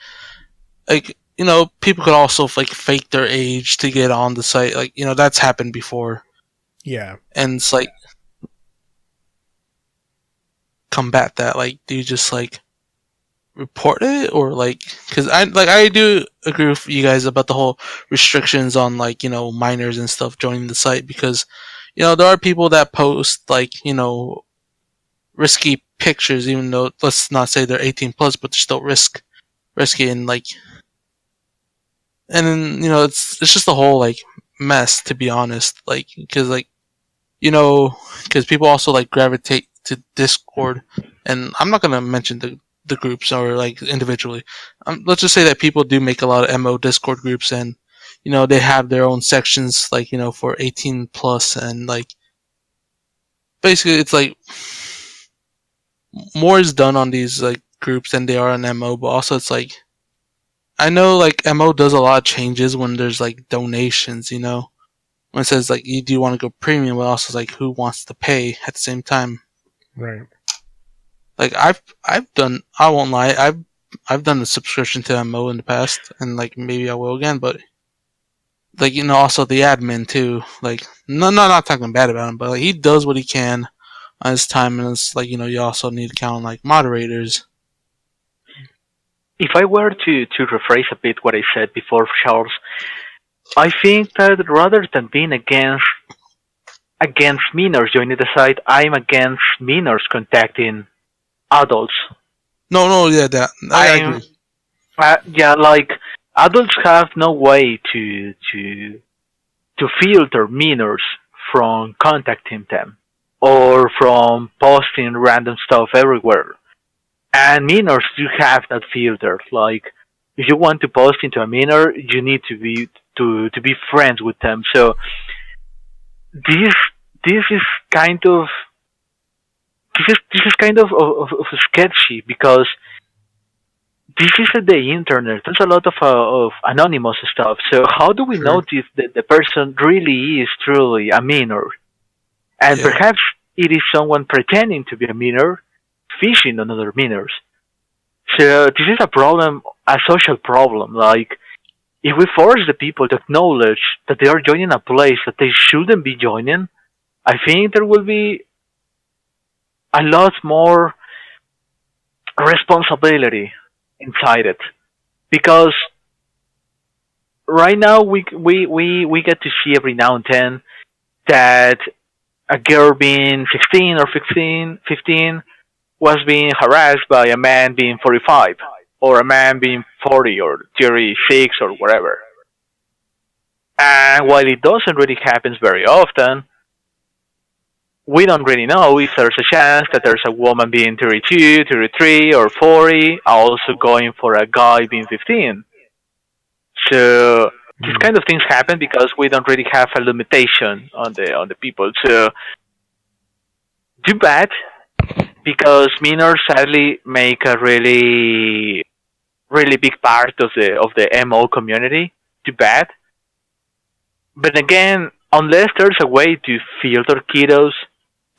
people could also like fake their age to get on the site. Like that's happened before. Yeah, and it's like combat that. Like, do you just like report it, or like, because I do agree with you guys about the whole restrictions on like minors and stuff joining the site, because there are people that post like risky pictures, even though let's not say they're 18 plus, but they're still risky, and like, and then it's just a whole like mess, to be honest, like, because like because people also like gravitate to Discord, and I'm not gonna mention the groups or like individually. Let's just say that people do make a lot of MO Discord groups, and they have their own sections like for 18 plus, and like basically it's like more is done on these like groups than they are on MO. But also it's like, I know like MO does a lot of changes when there's like donations, when it says like you do want to go premium, but also like who wants to pay at the same time. Right. Like I've done, I won't lie, I've done the subscription to MO in the past, and like maybe I will again, but like also the admin too. Like not talking bad about him, but like he does what he can on his time, and it's like you also need to count on like moderators. If I were to rephrase a bit what I said before, Charles, I think that rather than being against minors joining the site, I'm against minors contacting adults. No, yeah, that I agree. Yeah, like adults have no way to filter minors from contacting them or from posting random stuff everywhere. And minors do have that filter. Like, if you want to post into a minor, you need to be friends with them. So this is kind of sketchy, because this is the internet. There's a lot of anonymous stuff. So how do we know if the person really is truly a minor? And perhaps it is someone pretending to be a minor, fishing on other minors. So this is a problem, a social problem. Like, if we force the people to acknowledge that they are joining a place that they shouldn't be joining, I think there will be a lot more responsibility inside it. Because right now we get to see every now and then that a girl being 16 or 15 was being harassed by a man being 45, or a man being 40 or 36 or whatever. And while it doesn't really happen very often, we don't really know if there's a chance that there's a woman being 32, 33, or 40, also going for a guy being 15. So these kind of things happen because we don't really have a limitation on the people. So too bad, because minors sadly make a really big part of the MO community. Too bad. But again, unless there's a way to filter kiddos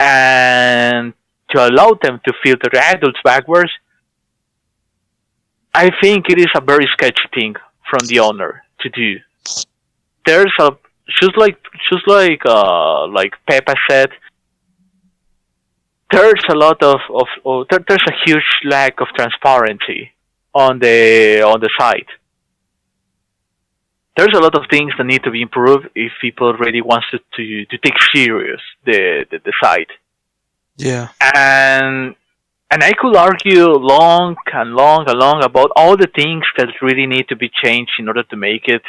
and to allow them to filter adults backwards, I think it is a very sketchy thing from the owner to do. There's a just like Peppa said, there's a lot of there's a huge lack of transparency on the site. There's a lot of things that need to be improved if people really want to take serious the site. Yeah. And I could argue long and long about all the things that really need to be changed in order to make it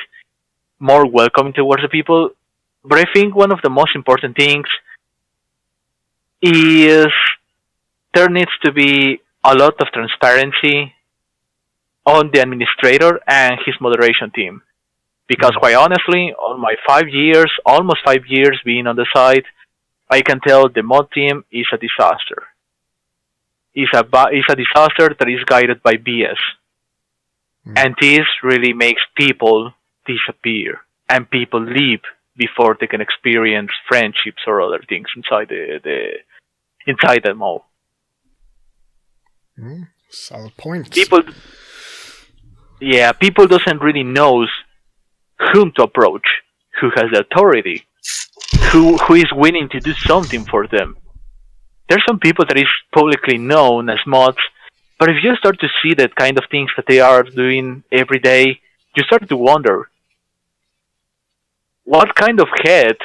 more welcoming towards the people. But I think one of the most important things is there needs to be a lot of transparency on the administrator and his moderation team. Because quite honestly, on my almost 5 years being on the site, I can tell the mod team is a disaster. It's a disaster that is guided by BS. And this really makes people disappear and people leave before they can experience friendships or other things inside the mall. Solid point. People doesn't really knows whom to approach, who has the authority, who is willing to do something for them. There's some people that is publicly known as mods, but if you start to see that kind of things that they are doing every day, you start to wonder, what kind of head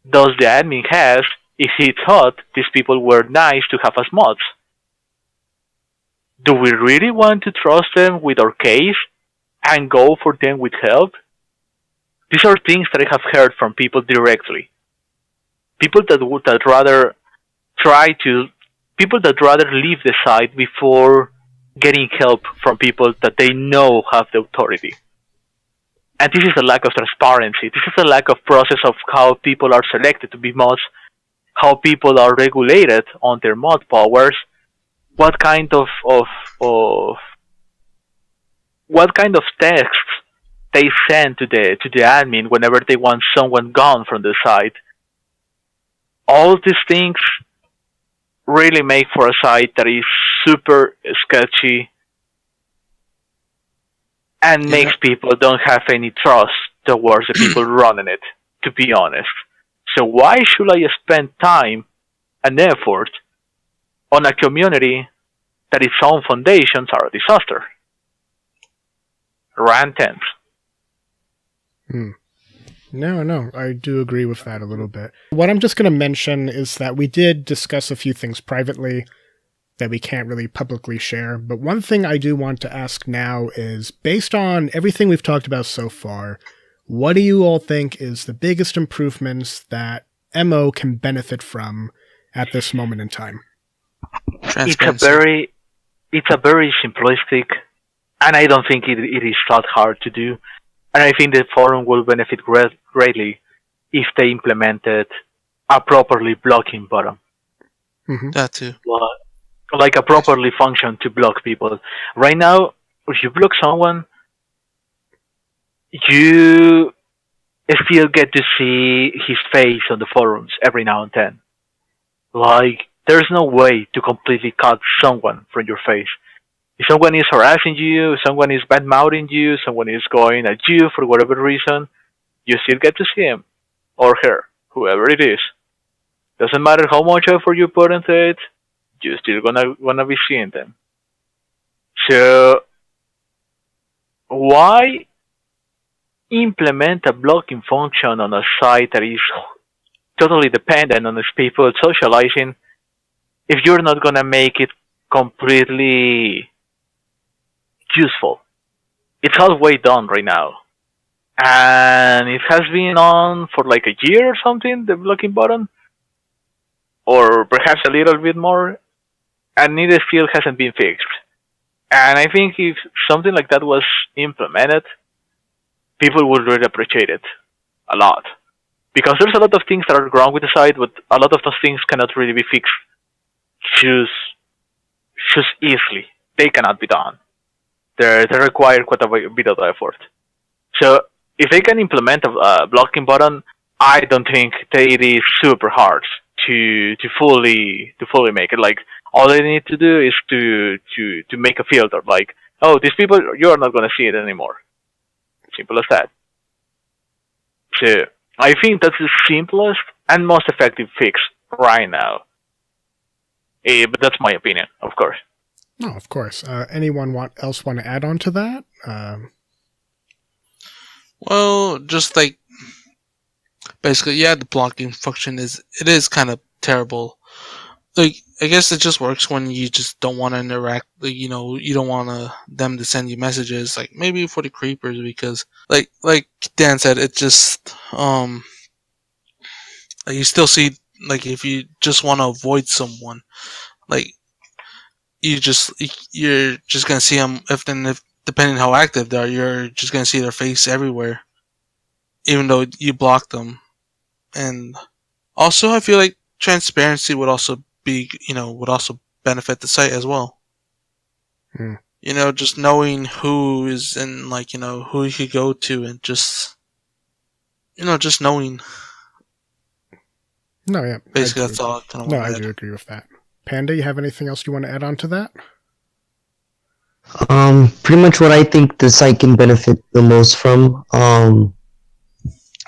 does the admin have if he thought these people were nice to have as mods? Do we really want to trust them with our case and go for them with help? These are things that I have heard from people directly. People that rather leave the site before getting help from people that they know have the authority. And this is a lack of transparency. This is a lack of process of how people are selected to be mods, how people are regulated on their mod powers, what kind of texts they send to the admin whenever they want someone gone from the site. All these things really make for a site that is super sketchy and makes people don't have any trust towards the people running it, to be honest. So why should I spend time and effort on a community that its own foundations are a disaster? Rant ends. No, I do agree with that a little bit. What I'm just going to mention is that we did discuss a few things privately that we can't really publicly share, but one thing I do want to ask now is, based on everything we've talked about so far, what do you all think is the biggest improvements that MO can benefit from at this moment in time? It's a very simplistic, and I don't think it is that hard to do. And I think the forum will benefit greatly if they implemented a properly blocking button. That too. Like a properly function to block people. Right now, if you block someone, you still get to see his face on the forums every now and then. Like, there's no way to completely cut someone from your face. If someone is harassing you, if someone is bad-mouthing you, someone is going at you for whatever reason, you still get to see him. Or her. Whoever it is. Doesn't matter how much effort you put into it, you're still gonna be seeing them. So, why implement a blocking function on a site that is totally dependent on its people socializing if you're not gonna make it completely useful? It's halfway done right now. And it has been on for like a year or something, the blocking button. or perhaps a little bit more, and it still hasn't been fixed. And I think if something like that was implemented, people would really appreciate it a lot. Because there's a lot of things that are wrong with the site, but a lot of those things cannot really be fixed just easily. They cannot be done. They require quite a bit of effort. So if they can implement a blocking button, I don't think it is super hard to fully make it. Like, all they need to do is to make a filter. Like, oh, these people, you're not going to see it anymore. Simple as that. So I think that's the simplest and most effective fix right now. But that's my opinion, of course. No, of course. Anyone else want to add on to that? Well, just like basically, yeah, the blocking function is kind of terrible. Like, I guess it just works when you just don't want to interact. Like, you don't want them to send you messages. Like, maybe for the creepers, because like Dan said, it just like, you still see, like, if you just want to avoid someone, like, you're just gonna see them. If depending how active they are, you're just gonna see their face everywhere, even though you block them. And also, I feel like transparency would also benefit the site as well. Just knowing who is in, like, who you could go to, and just knowing. No, yeah. Basically, that's all I kind of want to add. I do agree with that. Panda, you have anything else you want to add on to that? Pretty much what I think the site can benefit the most from,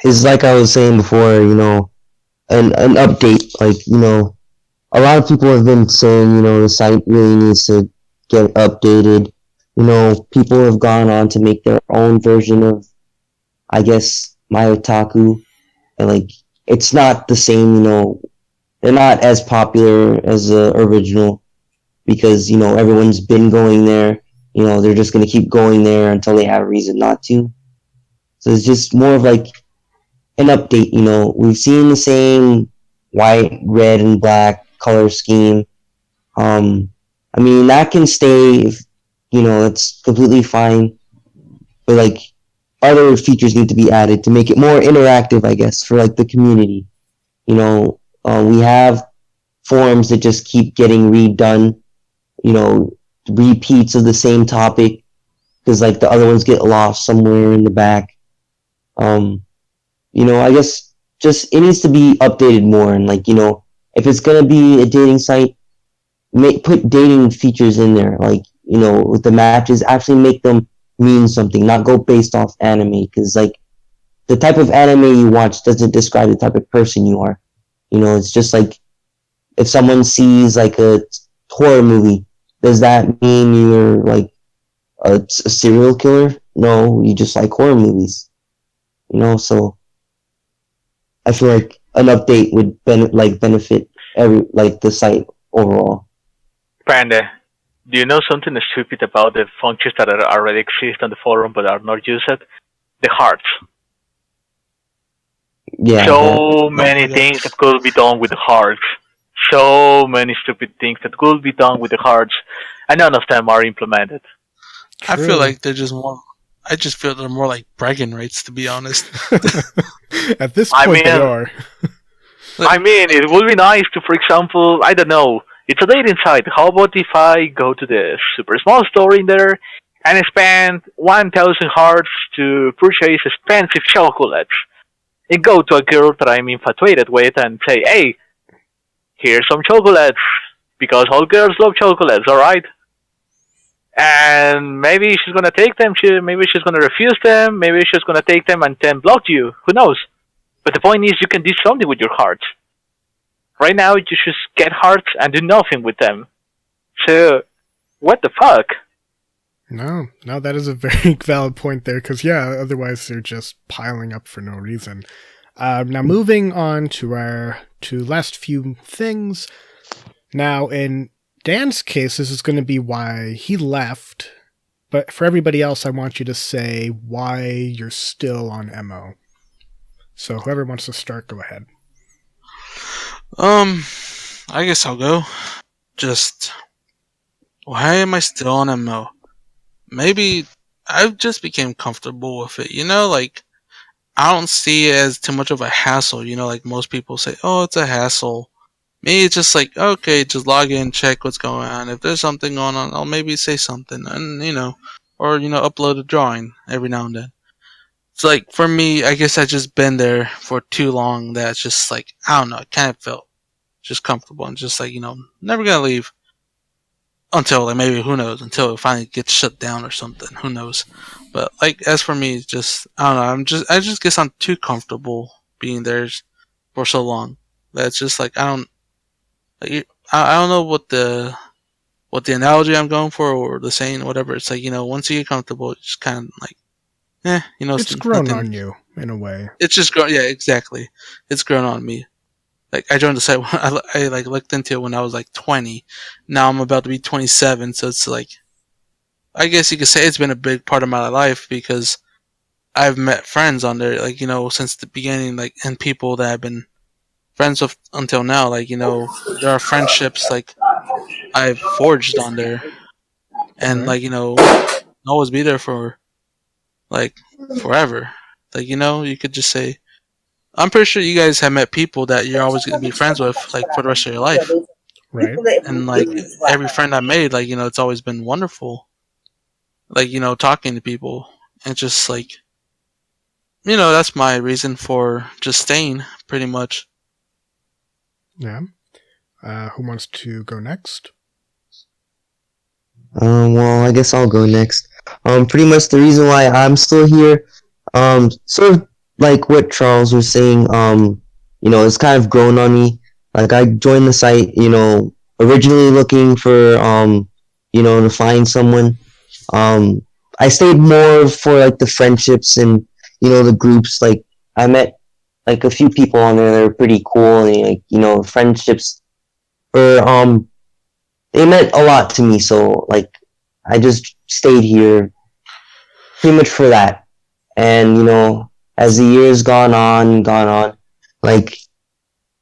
is, like I was saying before, an update. Like, a lot of people have been saying, the site really needs to get updated. People have gone on to make their own version of, I guess, My Otaku, and, like, it's not the same, they're not as popular as the original, because, everyone's been going there. They're just going to keep going there until they have a reason not to. So it's just more of like an update. We've seen the same white, red, and black color scheme. I mean, that can stay, that's completely fine. But, like, other features need to be added to make it more interactive, I guess, for, like, the community. We have forums that just keep getting redone, repeats of the same topic, because, like, the other ones get lost somewhere in the back. I guess just it needs to be updated more, and, like, if it's gonna be a dating site, put dating features in there, like, with the matches, actually make them mean something, not go based off anime, because, like, the type of anime you watch doesn't describe the type of person you are. It's just like, if someone sees, like, a horror movie, does that mean you're, like, a serial killer? No, you just like horror movies. So I feel like an update would benefit the site overall. Panda, do you know something stupid about the functions that already exist on the forum but are not used? The hearts. Yeah. So many things that could be done with the hearts. So many stupid things that could be done with the hearts, and none of them are implemented. I feel like they're just more. I just feel they're more like bragging rights, to be honest. At this point, they are. I mean, it would be nice to, for example, I don't know, it's a dating site. How about if I go to the super small store in there and spend 1,000 hearts to purchase expensive chocolates, and go to a girl that I'm infatuated with and say, hey, here's some chocolates, because all girls love chocolates, alright? And maybe she's gonna take them, maybe she's gonna refuse them, maybe she's gonna take them and then block you, who knows? But the point is, you can do something with your hearts. Right now, you just get hearts and do nothing with them. So, what the fuck? No, that is a very valid point there, because, yeah, otherwise they're just piling up for no reason. Now, moving on to our last few things. Now, in Dan's case, this is going to be why he left, but for everybody else, I want you to say why you're still on MO. So, whoever wants to start, go ahead. I guess I'll go. Just why am I still on MO? Maybe I've just became comfortable with it. Like I don't see it as too much of a hassle. Like most people say, oh, it's a hassle. Me, it's just like, okay, just log in, check what's going on. If there's something going on, I'll maybe say something, and or upload a drawing every now and then. It's like for me, I guess I just been there for too long that it's just like I don't know. It kind of felt just comfortable and just like never gonna leave until like maybe who knows until it finally gets shut down or something. Who knows? But like as for me, it's just I don't know. I just guess I'm too comfortable being there for so long. That's just like I don't. Like, I don't know what the analogy I'm going for or the saying, whatever. It's like once you get comfortable, it's just kind of like, It's grown nothing. on you in a way. It's just grown. Yeah, exactly. It's grown on me. Like I joined the site. I like looked into it when I was like 20. Now I'm about to be 27. So it's like, I guess you could say it's been a big part of my life because I've met friends on there. Like since the beginning, like and people that I've been friends with until now. Like there are friendships like I've forged on there, and Right. like always be there for like forever. Like you could just say, I'm pretty sure you guys have met people that you're always gonna be friends with, like for the rest of your life. Right. And like every friend I made, like it's always been wonderful. Like talking to people, and just like that's my reason for just staying, pretty much. Yeah. Who wants to go next? Well, I guess I'll go next. Pretty much the reason why I'm still here, sort of like what Charles was saying, it's kind of grown on me. Like I joined the site, originally looking for, to find someone. I stayed more for like the friendships and, the groups. Like I met like a few people on there that are pretty cool and like, friendships were, they meant a lot to me. So like, I just stayed here pretty much for that. And as the years gone on, like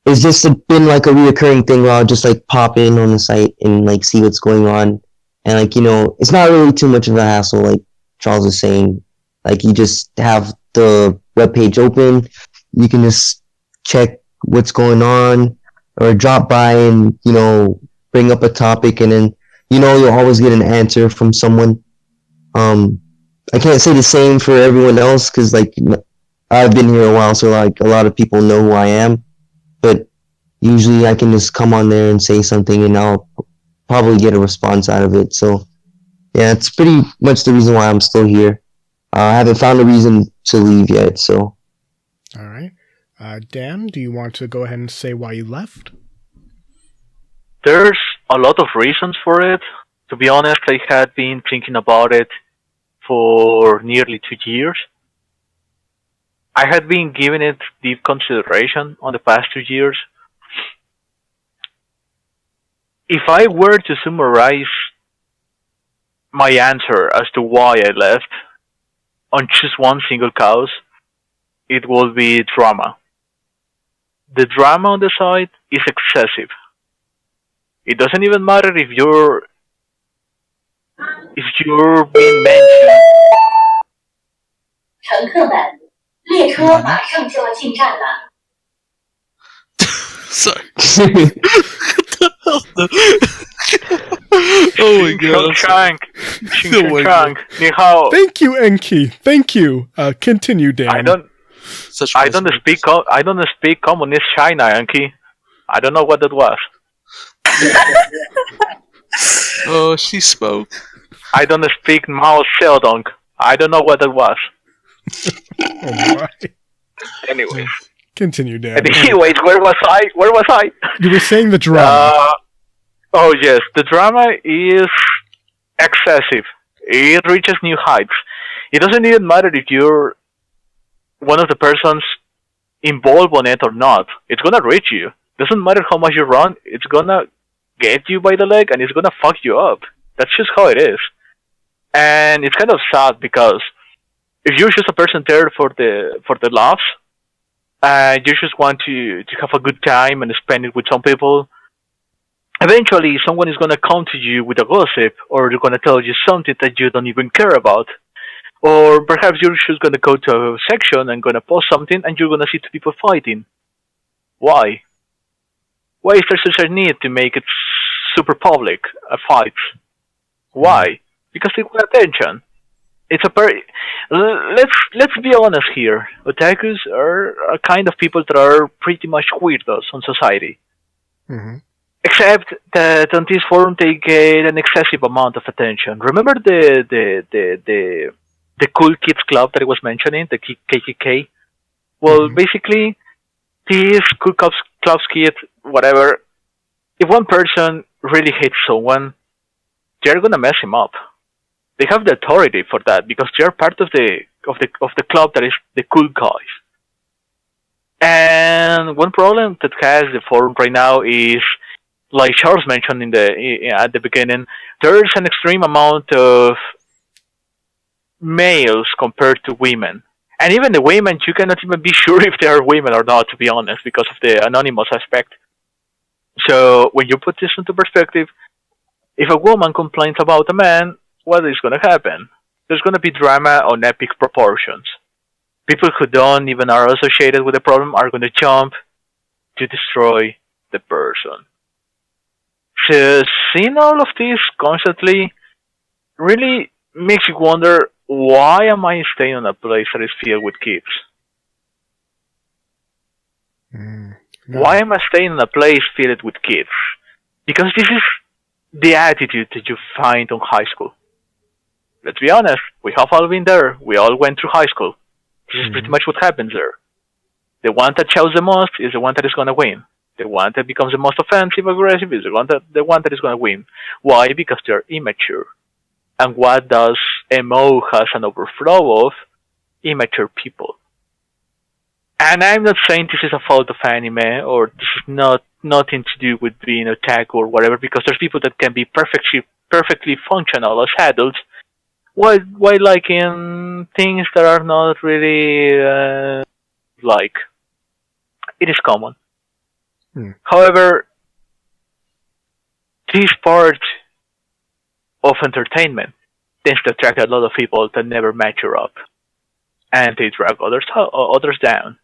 it's just been like a reoccurring thing where I'll just like pop in on the site and like see what's going on. And like it's not really too much of a hassle. Like Charles is saying, like you just have the webpage open, you can just check what's going on, or drop by and bring up a topic, and then you'll always get an answer from someone. I can't say the same for everyone else because like I've been here a while, so like a lot of people know who I am. But usually I can just come on there and say something, and I'll probably get a response out of it. So yeah, it's pretty much the reason why I'm still here. I haven't found a reason to leave yet. So all right. Dan, do you want to go ahead and say why you left? There's a lot of reasons for it. To be honest, I had been thinking about it for nearly 2 years. I had been giving it deep consideration on the past 2 years. If I were to summarize my answer as to why I left on just one single cause, it would be drama. The drama on the site is excessive. It doesn't even matter if you're being mentioned. 乘客们，列车马上就要进站了。 Sorry. Oh my god. Chang, ni hao. Thank you, Enki. Thank you. Continue, Dan. I don't speak communist China, Enki. I don't know what that was. Oh, she spoke. I don't speak Mao Zedong. I don't know what that was. Oh my. Anyways. Continue, Dan. Anyways, where was I? You were saying the drama. Oh yes, the drama is excessive. It reaches new heights. It doesn't even matter if you're one of the persons involved on it or not. It's gonna reach you. Doesn't matter how much you run. It's gonna get you by the leg and it's gonna fuck you up. That's just how it is. And it's kind of sad because if you're just a person there for the laughs, you just want to have a good time and spend it with some people, eventually someone is going to come to you with a gossip, or they're going to tell you something that you don't even care about. Or perhaps you're just going to go to a section and going to post something and you're going to see two people fighting. Why? Why is there such a need to make it super public, a fight? Why? Because they want attention. It's a very... Let's be honest here. Otakus are a kind of people that are pretty much weirdos on society. Mm-hmm. Except that on this forum they get an excessive amount of attention. Remember the cool kids club that I was mentioning, the KKK? Well, basically, these cool clubs kids, whatever. If one person really hates someone, they're gonna mess him up. They have the authority for that because they're part of the club that is the cool guys. And one problem that has the forum right now is, like Charles mentioned at the beginning, there's an extreme amount of males compared to women. And even the women, you cannot even be sure if they are women or not, to be honest, because of the anonymous aspect. So when you put this into perspective, if a woman complains about a man, what is going to happen? There's going to be drama on epic proportions. People who don't even are associated with the problem are going to jump to destroy the person. So seeing all of this constantly really makes you wonder, why am I staying in a place that is filled with kids? No. Why am I staying in a place filled with kids? Because this is the attitude that you find on high school. Let's be honest, we have all been there. We all went through high school. This is pretty much what happens there. The one that shouts the most is the one that is going to win. The one that becomes the most offensive, aggressive is the one that is going to win. Why? Because they're immature. And what does MO has an overflow of? Immature people. And I'm not saying this is a fault of anime, or this is nothing to do with being a otaku or whatever, because there's people that can be perfectly functional as adults, while liking things that are not really like. It is common. However, this part of entertainment tends to attract a lot of people that never mature up, and they drag others down.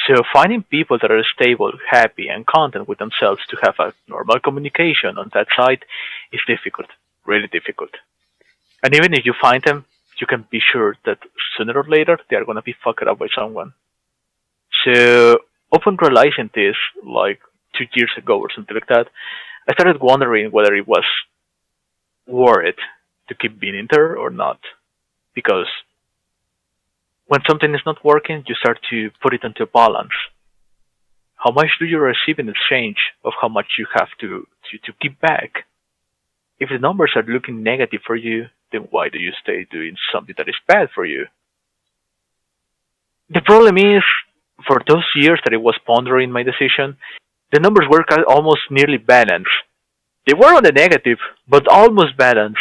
So finding people that are stable, happy, and content with themselves to have a normal communication on that side is difficult, really difficult. And even if you find them, you can be sure that sooner or later they are going to be fucked up by someone. So upon realizing this, like 2 years ago or something like that, I started wondering whether it was worth it to keep being in there or not. Because when something is not working, you start to put it into balance. How much do you receive in exchange of how much you have to give back? If the numbers are looking negative for you, then why do you stay doing something that is bad for you? The problem is, for those years that I was pondering my decision, the numbers were almost nearly balanced. They were on the negative, but almost balanced.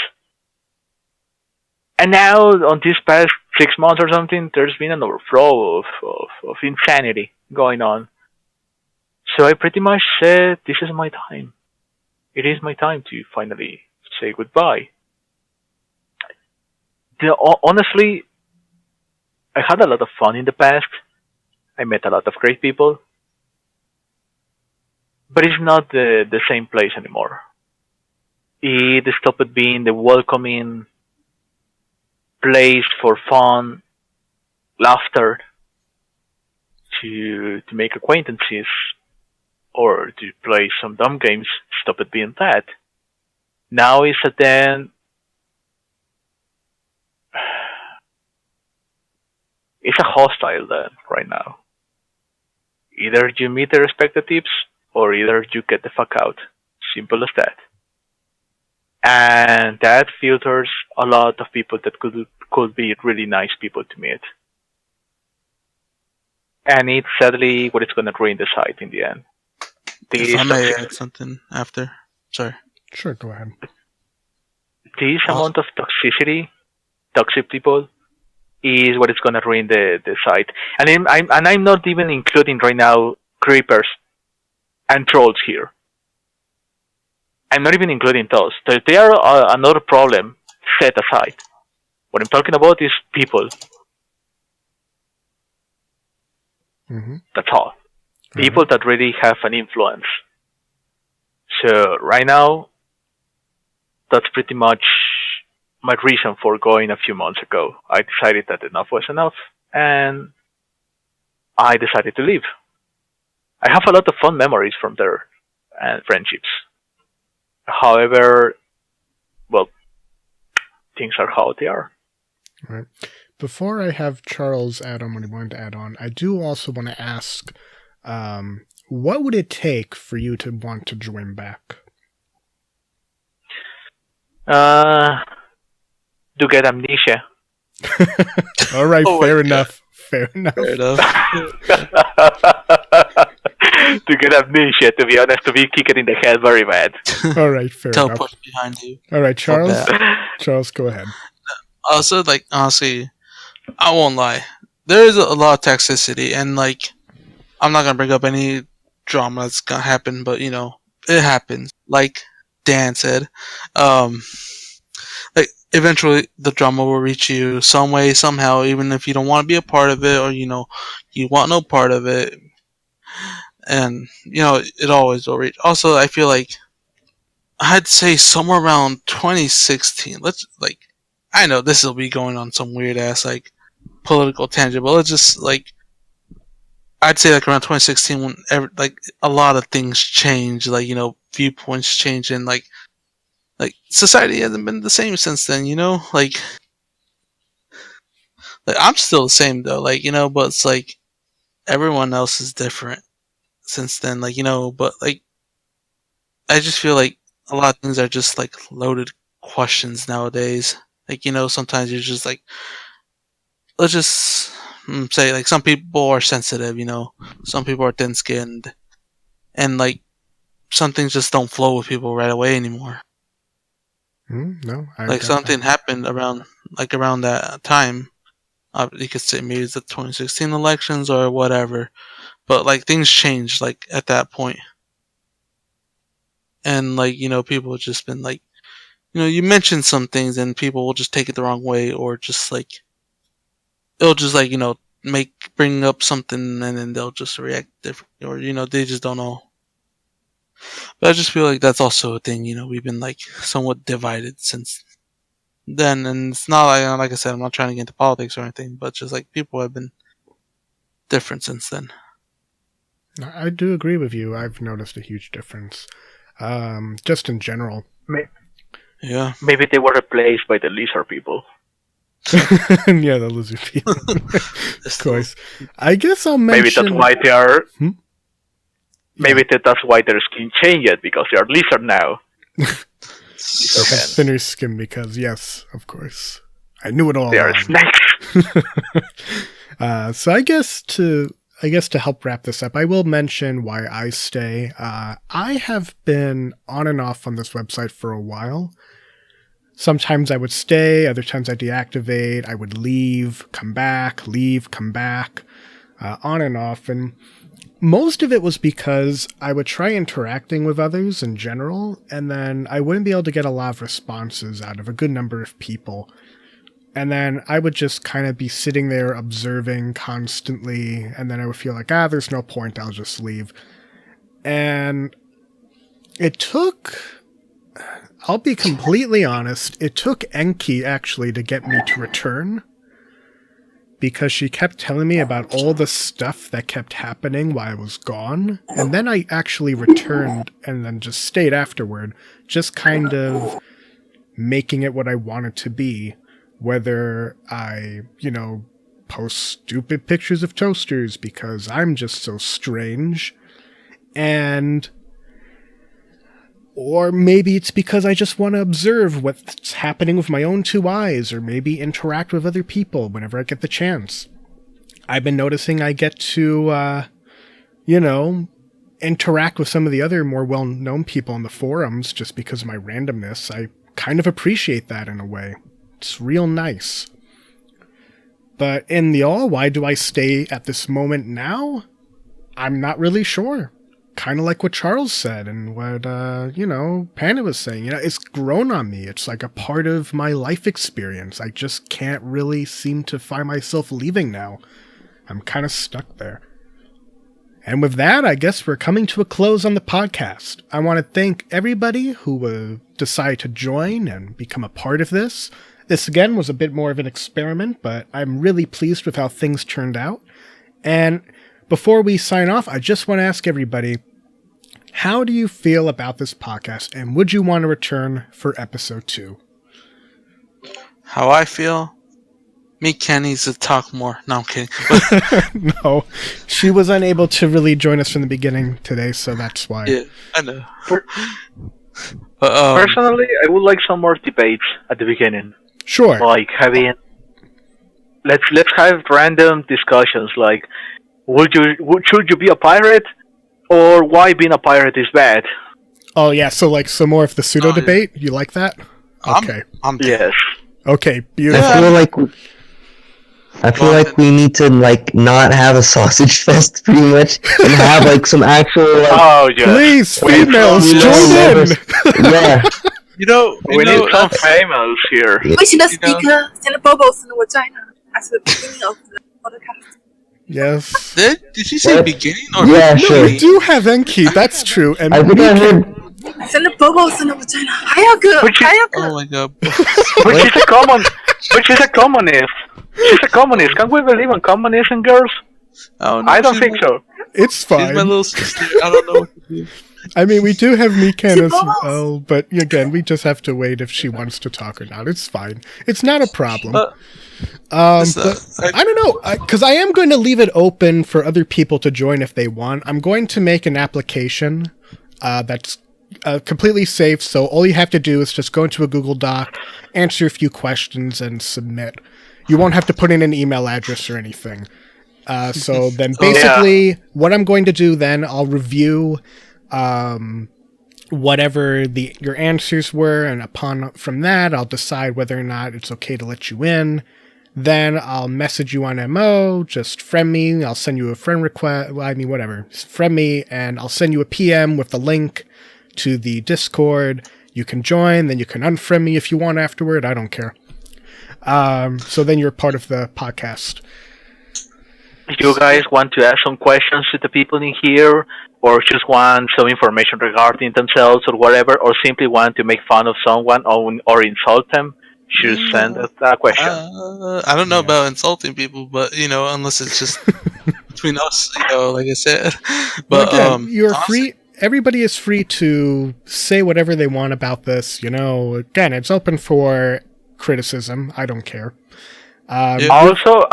And now, on these past 6 months or something, there's been an overflow of insanity going on. So I pretty much said, this is my time. It is my time to finally say goodbye. Honestly, I had a lot of fun in the past. I met a lot of great people. But it's not the same place anymore. It stopped being the welcoming place for fun, laughter, to make acquaintances, or to play some dumb games. Stopped being that. Now it's a den. It's a hostile den right now. Either you meet the representatives, or either you get the fuck out. Simple as that. And that filters a lot of people that could be really nice people to meet. And it's sadly what it's going to ruin the site in the end. If I may add something after. Sorry. Sure, go ahead. This amount of toxicity, toxic people, is what is going to ruin the site. And I'm not even including right now creepers and trolls here. I'm not even including those. They are another problem set aside. What I'm talking about is people. Mm-hmm. That's all. People that really have an influence. So right now, that's pretty much my reason for going a few months ago. I decided that enough was enough, and I decided to leave. I have a lot of fun memories from there and friendships. However, well, things are how they are. Right. Before I have Charles add on what he wanted to add on, I do also want to ask, what would it take for you to want to join back? To get amnesia. All right, Oh, fair my God. enough. Fair enough. Fair enough. To get amnesia, to be honest, to be kicked in the head very bad. All right, fair enough. Teleport behind you. All right, Charles. bad. Charles, go ahead. Also, like, honestly, I won't lie. There is a lot of toxicity, and, like, I'm not gonna bring up any drama that's gonna happen, but, you know, it happens. Like Dan said, like, eventually the drama will reach you some way, somehow, even if you don't want to be a part of it, or, you know, you want no part of it. And, you know, it always will reach. Also, I feel like, I'd say somewhere around 2016, I know this will be going on some weird ass, like, political tangent, but let's just, like, I'd say, like, around 2016 when, a lot of things change, like, you know, viewpoints change, and, like, society hasn't been the same since then, you know? Like, I'm still the same, though, like, you know, but it's, like, everyone else is different since then, like, you know, but, like, I just feel like a lot of things are just, like, loaded questions nowadays. Like, you know, sometimes you're just, like, let's just say, like, some people are sensitive, you know, some people are thin-skinned, and, like, some things just don't flow with people right away anymore. No, Like, something happened around that time. You could say maybe it's the 2016 elections or whatever, but, like, things changed, like, at that point. And, like, you know, people have just been, like, you know, you mention some things and people will just take it the wrong way, or just, like, it'll just, like, you know, bring up something and then they'll just react differently, or, you know, they just don't know. But I just feel like that's also a thing, you know, we've been, like, somewhat divided since then, and it's not, like I said, I'm not trying to get into politics or anything, but just, like, people have been different since then. I do agree with you. I've noticed a huge difference. Just in general. Yeah. Maybe they were replaced by the lizard people. Yeah, the lizard people. Of course. I guess I'll mention... Maybe that's why they are... Maybe that's why their skin changed, because they are lizard now. They have thinner skin because, yes, of course. I knew it all They are along. snakes. So I guess to help wrap this up, I will mention why I stay. I have been on and off on this website for a while. Sometimes I would stay, other times I'd deactivate, I would leave, come back, on and off. And most of it was because I would try interacting with others in general, and then I wouldn't be able to get a lot of responses out of a good number of people. And then I would just kind of be sitting there observing constantly, and then I would feel like, there's no point, I'll just leave. And it took, I'll be completely honest, it took Enki actually to get me to return, because she kept telling me about all the stuff that kept happening while I was gone, and then I actually returned and then just stayed afterward, just kind of making it what I wanted to be. Whether I, you know, post stupid pictures of toasters because I'm just so strange, or maybe it's because I just want to observe what's happening with my own two eyes, or maybe interact with other people whenever I get the chance. I've been noticing I get to, you know, interact with some of the other more well-known people on the forums just because of my randomness. I kind of appreciate that in a way. It's real nice. But in the all, why do I stay at this moment now? I'm not really sure. kind of like what Charles said and what, Panda was saying. It's grown on me. It's like a part of my life experience. I just can't really seem to find myself leaving now. I'm kind of stuck there. And with that, I guess we're coming to a close on the podcast. I want to thank everybody who decided to join and become a part of this. This, again, was a bit more of an experiment, but I'm really pleased with how things turned out. And before we sign off, I just want to ask everybody, how do you feel about this podcast, and would you want to return for episode 2? How I feel? Me, Ken needs to talk more. No, I'm kidding. No, she was unable to really join us from the beginning today, so that's why. Yeah, I know. Personally, I would like some more debates at the beginning. Sure. Like having, let's have random discussions. Like, should you be a pirate, or why being a pirate is bad? Oh yeah, so more of the pseudo debate. You like that? Okay. Yes. Okay. Beautiful. I feel like we need to not have a sausage fest pretty much and have some actual Please, females, join in. Yeah. We need some famous here. Which the speaker send the bubbles in the vagina at the beginning of the podcast. Yes. Did she say beginning or yeah, no, sure. we do have Enki. That's true. And I think I heard. Send the bubbles in the vagina. Oh my god. Which is a communist. She's a communist. Can we believe in communism, girls? Oh, no, I don't think so. It's fine. She's my little sister. I don't know what to do. I mean, we do have Mikan as well, but again, we just have to wait if she wants to talk or not. It's fine. It's not a problem. I don't know, because I am going to leave it open for other people to join if they want. I'm going to make an application that's completely safe, so all you have to do is just go into a Google Doc, answer a few questions, and submit. You won't have to put in an email address or anything. So then basically what I'm going to do then, I'll review whatever your answers were, and from that, I'll decide whether or not it's okay to let you in. Then I'll message you on MO, just friend me, I'll send you a friend request, whatever. Friend me, and I'll send you a PM with the link to the Discord. You can join, then you can unfriend me if you want afterward, I don't care. So then you're part of the podcast. If you guys want to ask some questions to the people in here, or just want some information regarding themselves or whatever, or simply want to make fun of someone or insult them, should send us that question. I don't know about insulting people, but unless it's just between us, like I said. But again, you're free. Everybody is free to say whatever they want about this. Again, it's open for criticism. I don't care. Also,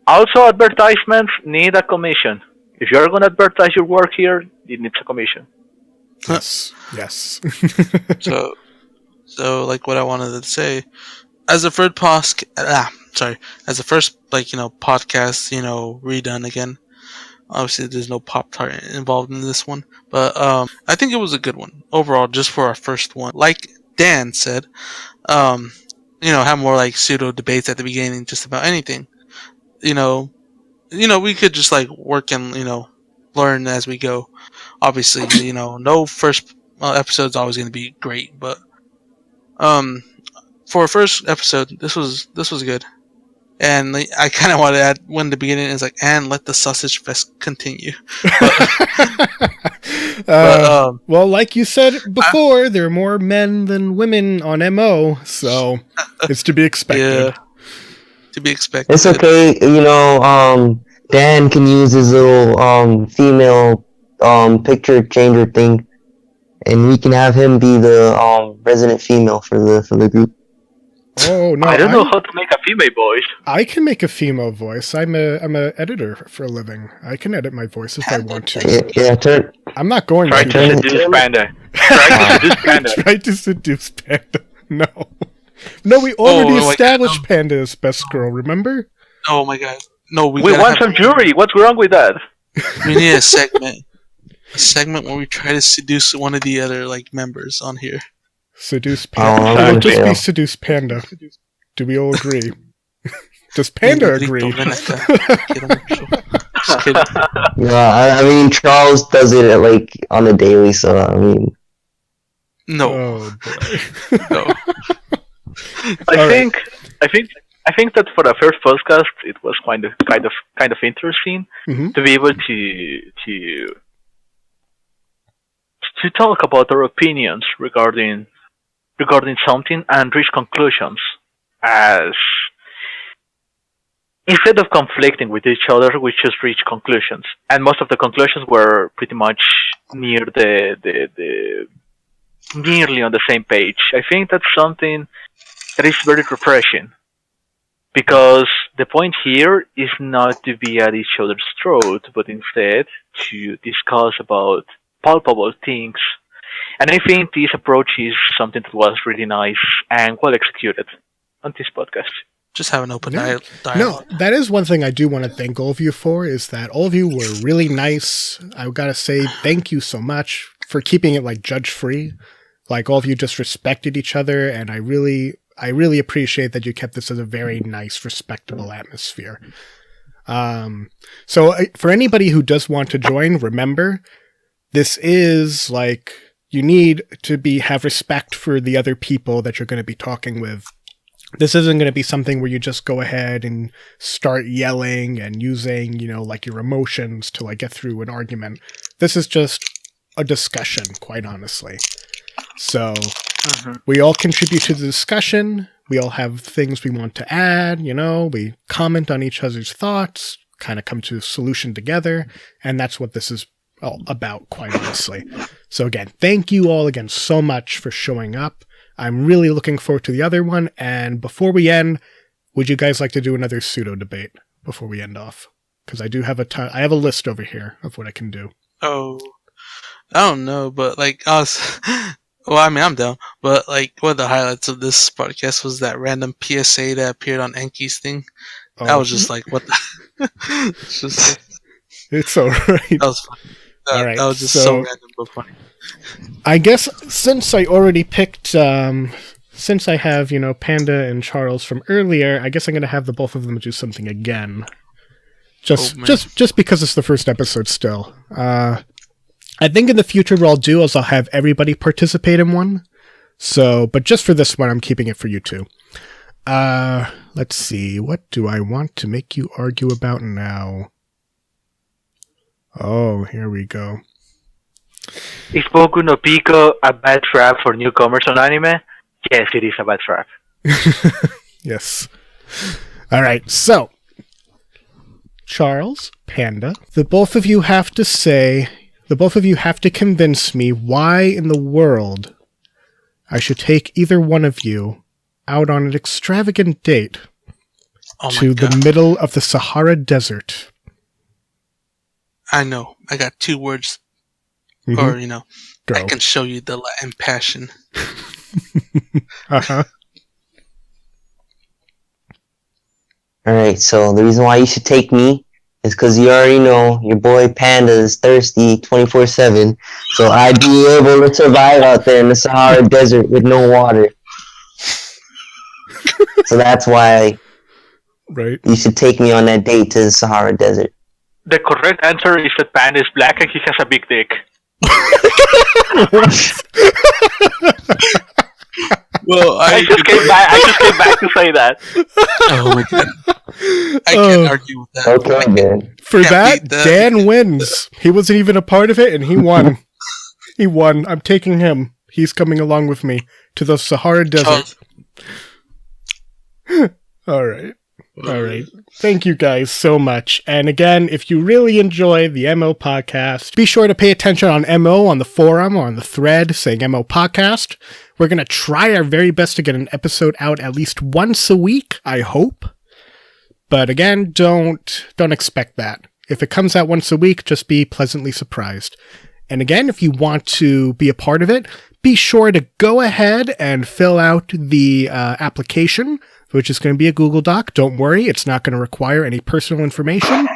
advertisements need a commission. If you're going to advertise your work here, it needs a commission. Yes. So like what I wanted to say, as a first podcast, redone again. Obviously, there's no Pop-Tart involved in this one, but I think it was a good one overall, just for our first one. Like Dan said, have more pseudo debates at the beginning, just about anything. We could just work and learn as we go. Obviously, no first episode's always going to be great, but for a first episode, this was good. And I kind of wanted to add when the beginning is and let the sausage fest continue. Well, like you said before, there are more men than women on MO, so it's to be expected. Yeah, to be expected. It's okay, Dan can use his little female picture changer thing, and we can have him be the resident female for the group. Oh no! I don't know how to make a female voice. I can make a female voice. I'm a editor for a living. I can edit my voice if I want to. Yeah, turn. I'm not going Try to seduce Panda. Try to seduce Panda. No, we already established Panda as best girl. Remember? Oh my god! No, we want some jury. What's wrong with that? We need a segment where we try to seduce one of the other members on here. Seduce Panda. It'll just be Seduce Panda. Do we all agree? Does Panda agree? Just kidding. I mean, Charles does it like on the daily, so I mean, No, Oh boy. no. I think that for the first podcast, it was kind of interesting Mhm. to be able to talk about our opinions regarding something and reach conclusions. As instead of conflicting with each other, we just reach conclusions, and most of the conclusions were pretty much near the nearly on the same page. I think that's something that is very refreshing, because the point here is not to be at each other's throat, but instead to discuss about palpable things. And I think this approach is something that was really nice and well executed on this podcast. Just have an open Yeah. dialogue. No, that is one thing I do want to thank all of you for, is that all of you were really nice. I gotta say thank you so much for keeping it like judge free. Like all of you just respected each other, and I really appreciate that you kept this as a very nice, respectable atmosphere. So for anybody who does want to join, remember, this is like, you need to have respect for the other people that you're going to be talking with. This isn't going to be something where you just go ahead and start yelling and using, like your emotions to like get through an argument. This is just a discussion, quite honestly. So we all contribute to the discussion. We all have things we want to add, we comment on each other's thoughts, kind of come to a solution together. And that's what this is all about, quite honestly. So again, thank you all again so much for showing up. I'm really looking forward to the other one. And before we end, would you guys like to do another pseudo debate before we end off? Because I do have I have a list over here of what I can do. Oh, I don't know, but like us. Well, I mean, I'm down. But like, one of the highlights of this podcast was that random PSA that appeared on Enki's thing. Oh. I was just like, what the? It's just. It's all right. That was funny. All right, That was just so random but funny. I guess since I already picked, since I have, Panda and Charles from earlier, I guess I'm going to have the both of them do something again. Just because it's the first episode still. I think in the future what I'll do is I'll have everybody participate in one. So, but just for this one, I'm keeping it for you two. Let's see. What do I want to make you argue about now? Oh, here we go. Is Boku no Pico a bad trap for newcomers on anime? Yes, it is a bad trap. Yes. All right, so Charles, Panda, the both of you have to convince me why in the world I should take either one of you out on an extravagant date to the middle of the Sahara Desert. I know. I got 2 words. Mm-hmm. Or, Go. I can show you the Latin passion. Uh-huh. alright, so the reason why you should take me is because you already know your boy Panda is thirsty 24/7, so I'd be able to survive out there in the Sahara Desert with no water. So that's why you should take me on that date to the Sahara Desert. The correct answer is that Panda is black and he has a big dick. Well, I just came back to say that. Oh my god. I can't argue with that. Okay, man. For Can't that, Dan wins. He wasn't even a part of it, and he won. He won. I'm taking him. He's coming along with me to the Sahara Desert. All right. All right. Thank you guys so much. And again, if you really enjoy the MO podcast, be sure to pay attention on MO on the forum or on the thread saying MO podcast. We're going to try our very best to get an episode out at least once a week, I hope. But again, don't expect that. If it comes out once a week, just be pleasantly surprised. And again, if you want to be a part of it, be sure to go ahead and fill out the application, which is going to be a Google Doc. Don't worry, it's not going to require any personal information.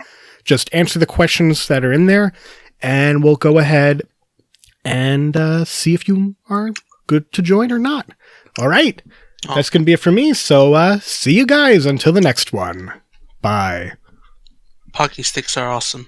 Just answer the questions that are in there, and we'll go ahead and see if you are good to join or not. All right, that's going to be it for me. So see you guys until the next one. Bye. Hockey sticks are awesome.